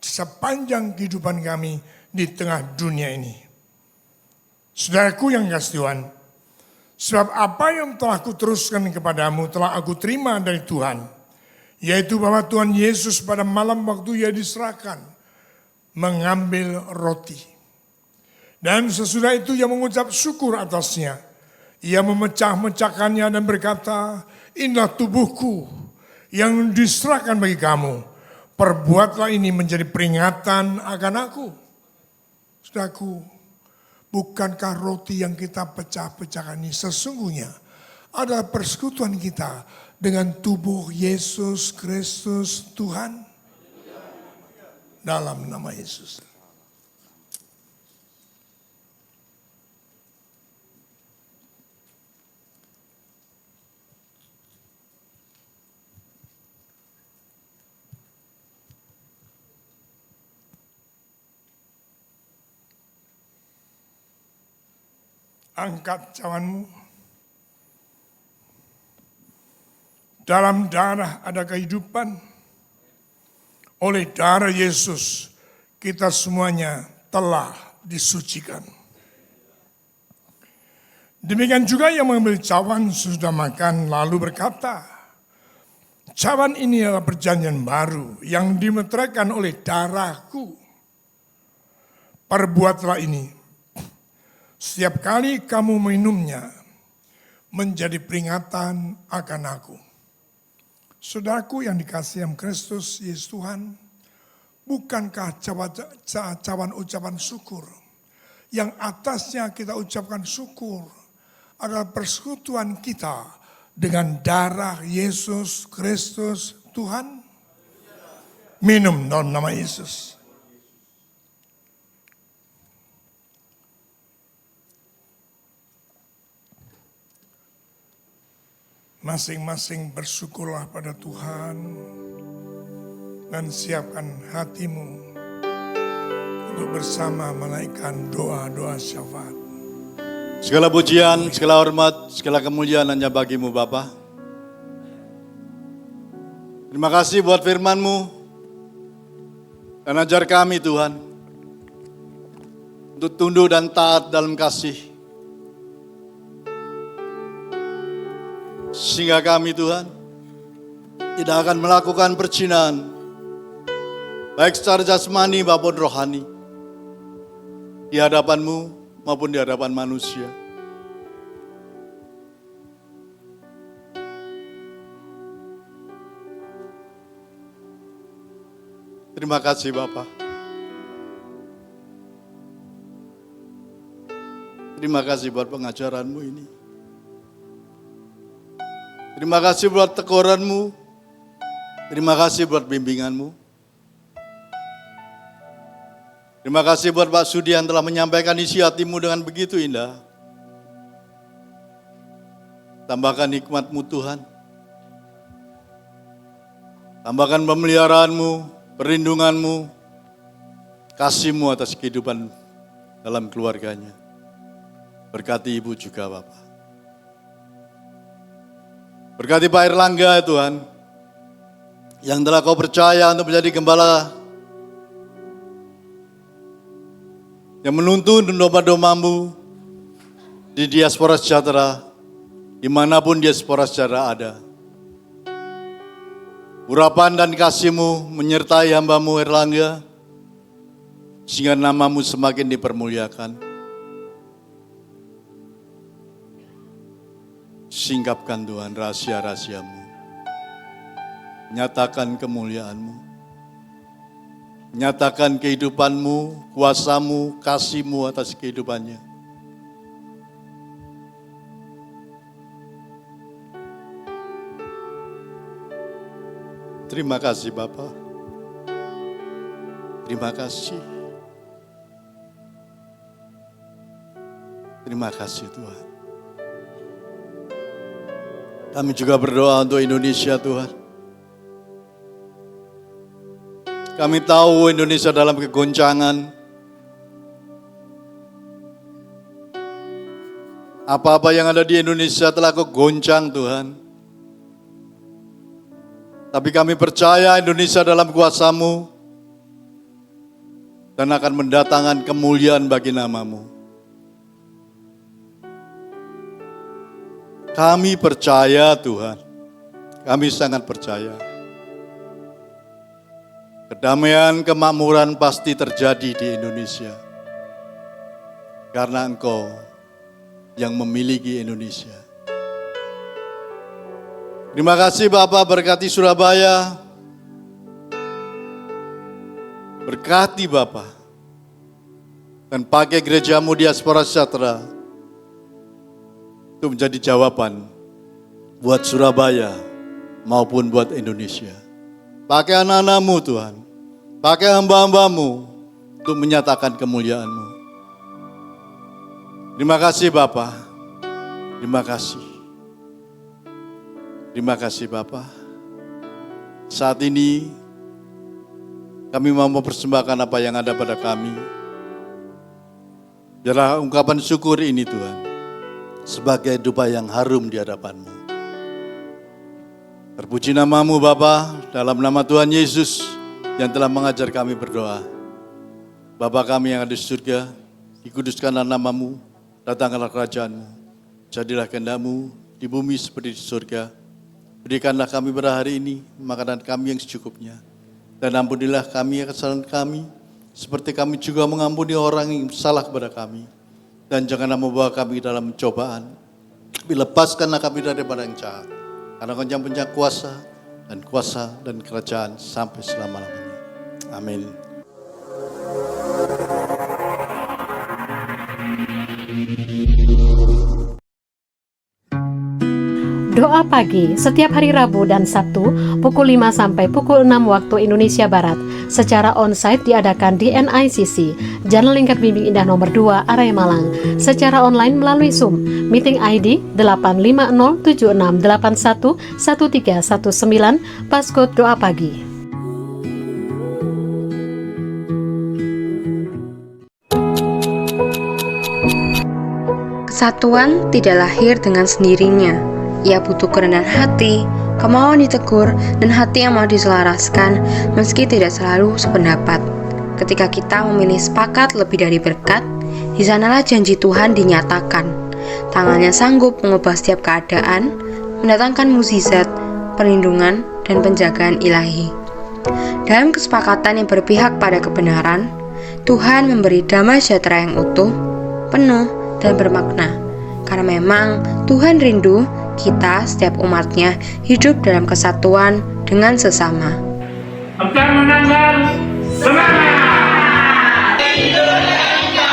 sepanjang kehidupan kami di tengah dunia ini. Saudaraku yang kasih Tuhan, sebab apa yang telah kuteruskan kepadamu telah aku terima dari Tuhan, yaitu bahwa Tuhan Yesus pada malam waktu Ia diserahkan mengambil roti. Dan sesudah itu Ia mengucap syukur atasnya. Ia memecah-mecahkannya dan berkata, inilah tubuhku yang diserahkan bagi kamu. Perbuatlah ini menjadi peringatan akan aku. Saudaraku, bukankah roti yang kita pecah-pecahkan ini sesungguhnya adalah persekutuan kita dengan tubuh Yesus Kristus Tuhan? dalam nama Yesus. Angkat cawanmu. Dalam darah ada kehidupan. Oleh darah Yesus, kita semuanya telah disucikan. Demikian juga yang mengambil cawan sudah makan lalu berkata, cawan ini adalah perjanjian baru yang dimeteraikan oleh darahku. Perbuatlah ini setiap kali kamu minumnya, menjadi peringatan akan aku. Saudaraku yang dikasihi Kristus Yesus Tuhan, bukankah cawan ucapan syukur yang atasnya kita ucapkan syukur adalah persekutuan kita dengan darah Yesus Kristus Tuhan? Minum dalam nama Yesus. Masing-masing bersyukurlah pada Tuhan dan siapkan hatimu untuk bersama menaikkan doa-doa syafaat. Segala pujian, segala hormat, segala kemuliaan hanya bagimu Bapa. Terima kasih buat firman-Mu dan ajar kami Tuhan untuk tunduk dan taat dalam kasih. Sehingga kami Tuhan tidak akan melakukan perzinahan, baik secara jasmani maupun rohani, di hadapan-Mu maupun di hadapan manusia. Terima kasih Bapa. Terima kasih buat pengajaran-Mu ini. Terima kasih buat teguran-Mu. Terima kasih buat bimbingan-Mu. Terima kasih buat Pak Sudi yang telah menyampaikan isi hati-Mu dengan begitu indah. Tambahkan hikmat-Mu Tuhan. Tambahkan pemeliharaan-Mu, perlindungan-Mu, kasih-Mu atas kehidupan dalam keluarganya. Berkati Ibu juga Bapak. Berkati Pak Erlangga Tuhan, yang telah Kau percaya untuk menjadi gembala, yang menuntun domba-domba-Mu di diaspora sejahtera, dimanapun diaspora sejahtera ada. Urapan dan kasih-Mu menyertai hamba-Mu Erlangga, sehingga nama-Mu semakin dipermuliakan. Singkapkan Tuhan rahasia-rahasia-Mu. Nyatakan kemuliaan-Mu. Nyatakan kehidupan-Mu, kuasa-Mu, kasih-Mu atas kehidupannya. Terima kasih Bapa. Terima kasih. Terima kasih Tuhan. Kami juga berdoa untuk Indonesia Tuhan. Kami tahu Indonesia dalam kegoncangan. Apa-apa yang ada di Indonesia telah kegoncang Tuhan. Tapi kami percaya Indonesia dalam kuasa-Mu dan akan mendatangkan kemuliaan bagi nama-Mu. Kami percaya Tuhan, kami sangat percaya. Kedamaian, kemakmuran pasti terjadi di Indonesia. Karena Engkau yang memiliki Indonesia. Terima kasih Bapak, berkati Surabaya. Berkati Bapak. Dan pakai gereja-Mu diaspora sejahtera itu menjadi jawaban buat Surabaya maupun buat Indonesia. Pakai anak-anak-Mu Tuhan, Pakai hamba-hambamu untuk menyatakan kemuliaan-Mu. Terima kasih Bapa. Terima kasih. Terima kasih Bapa. Saat ini kami mau mempersembahkan apa yang ada pada kami. Biarlah ungkapan syukur ini Tuhan sebagai dupa yang harum di hadapan-Mu. Terpuji nama-Mu Bapa, dalam nama Tuhan Yesus yang telah mengajar kami berdoa. Bapa kami yang ada di surga, dikuduskanlah nama-Mu, datangkanlah kerajaan-Mu, jadilah kehendak-Mu di bumi seperti di surga. Berikanlah kami pada hari ini makanan kami yang secukupnya. Dan ampunilah kami kesalahan kami, seperti kami juga mengampuni orang yang salah kepada kami. Dan janganlah membawa kami dalam pencobaan, tapi lepaskanlah kami daripada yang jahat. Karena Kau yang punya kuasa dan kerajaan sampai selama-lamanya. Amin. Doa pagi setiap hari Rabu dan Sabtu pukul 5 sampai pukul 6 waktu Indonesia Barat secara onsite diadakan di NICC, Jalan Lingkar Bimbing Indah nomor 2 Area Malang. Secara online melalui Zoom, meeting ID 85076811319, passcode doa pagi. Kesatuan tidak lahir dengan sendirinya. Ia butuh kerendahan hati, kemauan ditegur, dan hati yang mau diselaraskan meski tidak selalu sependapat. Ketika kita memilih sepakat lebih dari berkat, di sanalah janji Tuhan dinyatakan. Tangannya sanggup mengubah setiap keadaan, mendatangkan mukjizat, perlindungan, dan penjagaan ilahi. Dalam kesepakatan yang berpihak pada kebenaran, Tuhan memberi damai sejahtera yang utuh, penuh, dan bermakna. Karena memang Tuhan rindu kita setiap umatnya hidup dalam kesatuan dengan sesama. Akan menangkan semangat Indonesia.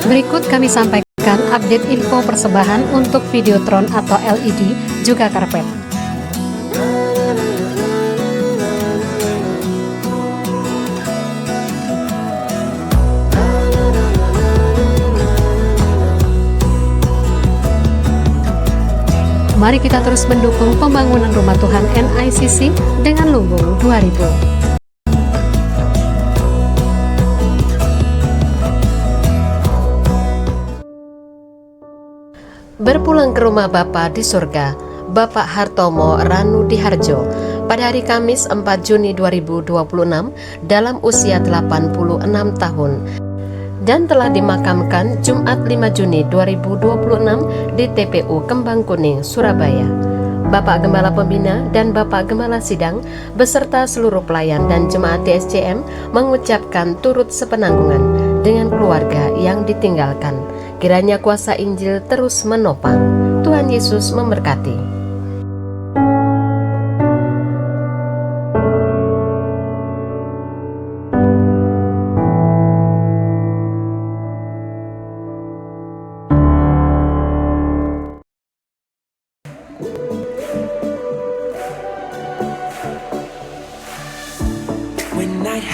Berikut kami sampaikan update info persembahan untuk Videotron atau LED juga karpet. Mari kita terus mendukung pembangunan Rumah Tuhan NICC dengan lumbung 2000. Berpulang ke rumah Bapa di surga, Bapak Hartomo Ranu Diharjo pada hari Kamis 4 Juni 2026 dalam usia 86 tahun. Dan telah dimakamkan Jumat 5 Juni 2026 di TPU Kembang Kuning, Surabaya. Bapak Gembala Pembina dan Bapak Gembala Sidang beserta seluruh pelayan dan jemaat DSCM mengucapkan turut sepenanggungan dengan keluarga yang ditinggalkan. Kiranya kuasa Injil terus menopang. Tuhan Yesus memberkati.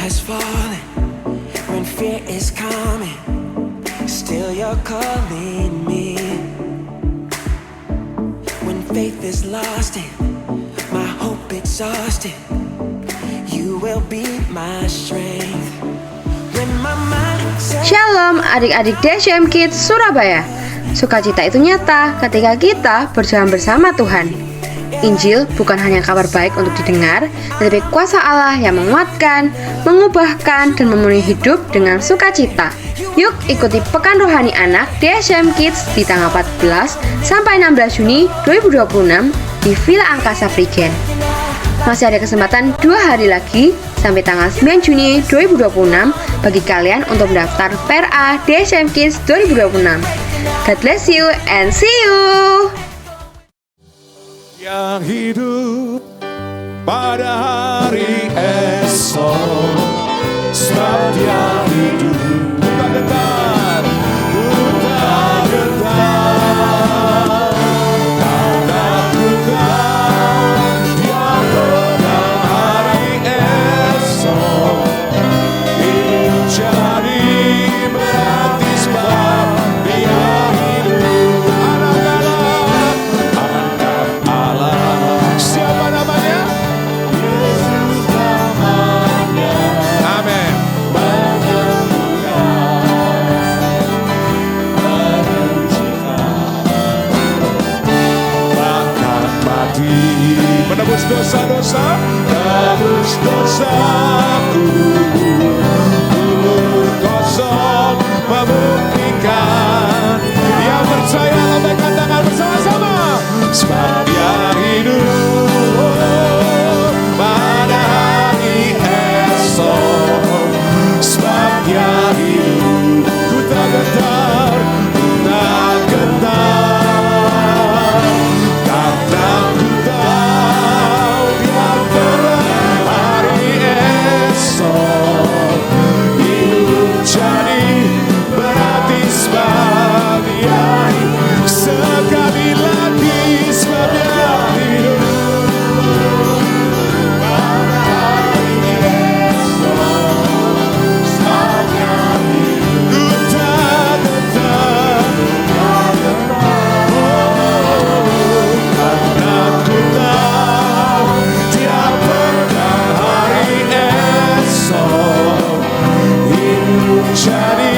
Has fallen, when fear is coming, still you're calling me. When faith is lost and my hope exhausted, you will be my strength. When my mind says Shalom adik-adik DSCM Kids Surabaya. Sukacita itu nyata ketika kita berjalan bersama Tuhan. Injil bukan hanya kabar baik untuk didengar, tetapi kuasa Allah yang menguatkan, mengubahkan, dan memenuhi hidup dengan sukacita. Yuk ikuti Pekan Rohani Anak DSCM Kids di tanggal 14 sampai 16 Juni 2026 di Villa Angkasa Prigen. Masih ada kesempatan 2 hari lagi sampai tanggal 9 Juni 2026 bagi kalian untuk mendaftar PRA DSCM Kids 2026. God bless you and see you! Yang hidup pada hari esok, sebab Dia hidup. Tak getar, tak getar, dosa-dosa, tebus dosaku. Kubur kosong membuktikan. Yang percaya lambaikan tangan bersama-sama. Sebab Dia hidup pada hari esok. Sebab Dia hidup. Ku tak gentar, ku tak gentar. Karena ku tahu Dia pada hari esok. Hidup jadi berarti sebab Dia hidup. Sekali lagi sebab Dia hidup pada hari esok. Sebab Dia hidup. Ku tak gentar, karena ku tahu Dia pada hari esok. Hidup jadi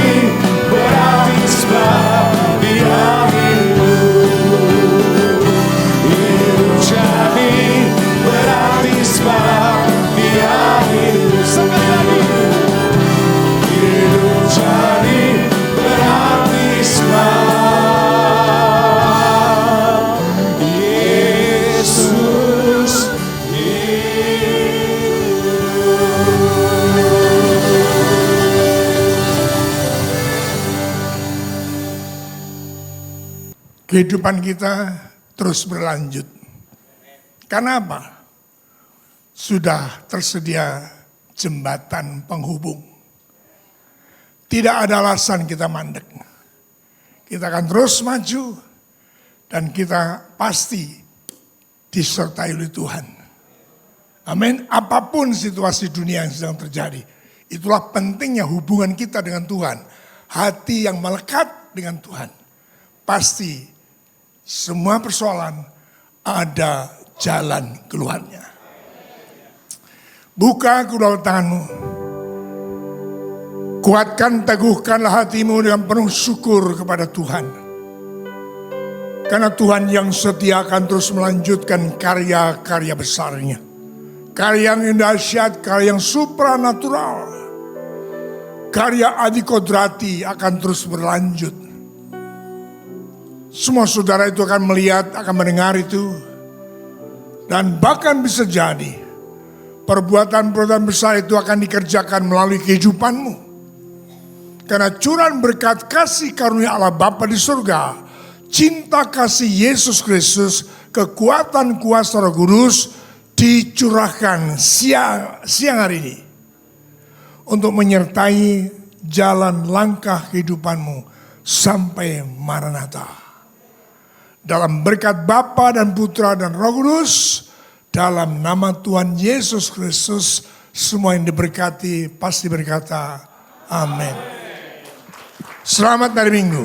berarti sebab Dia hidup. Hidup jadi berarti sebab Dia hidup. Sekali lagi. Hidup jadi berarti sebab Yesus Kehidupan kita terus berlanjut. Karena apa? Sudah tersedia jembatan penghubung. Tidak ada alasan kita mandek. Kita akan terus maju dan kita pasti disertai oleh Tuhan. Amin. Apapun situasi dunia yang sedang terjadi, itulah pentingnya hubungan kita dengan Tuhan. Hati yang melekat dengan Tuhan. Pasti semua persoalan ada jalan keluarnya. Buka kedua tanganmu. Kuatkan, teguhkanlah hatimu dengan penuh syukur kepada Tuhan. Karena Tuhan yang setia akan terus melanjutkan karya-karya besarnya. Karya yang dahsyat, karya yang supranatural. Karya adikodrati akan terus berlanjut. Semua saudara itu akan melihat, akan mendengar itu. Dan bahkan bisa jadi perbuatan-perbuatan besar itu akan dikerjakan melalui kehidupanmu. Karena curahan berkat kasih karunia Allah Bapa di surga, cinta kasih Yesus Kristus, kekuatan kuasa Roh Kudus dicurahkan siang hari ini. Untuk menyertai jalan langkah kehidupanmu sampai Maranatha. Dalam berkat Bapa dan Putra dan Roh Kudus, dalam nama Tuhan Yesus Kristus, semua yang diberkati pasti berkata amin. Selamat hari Minggu.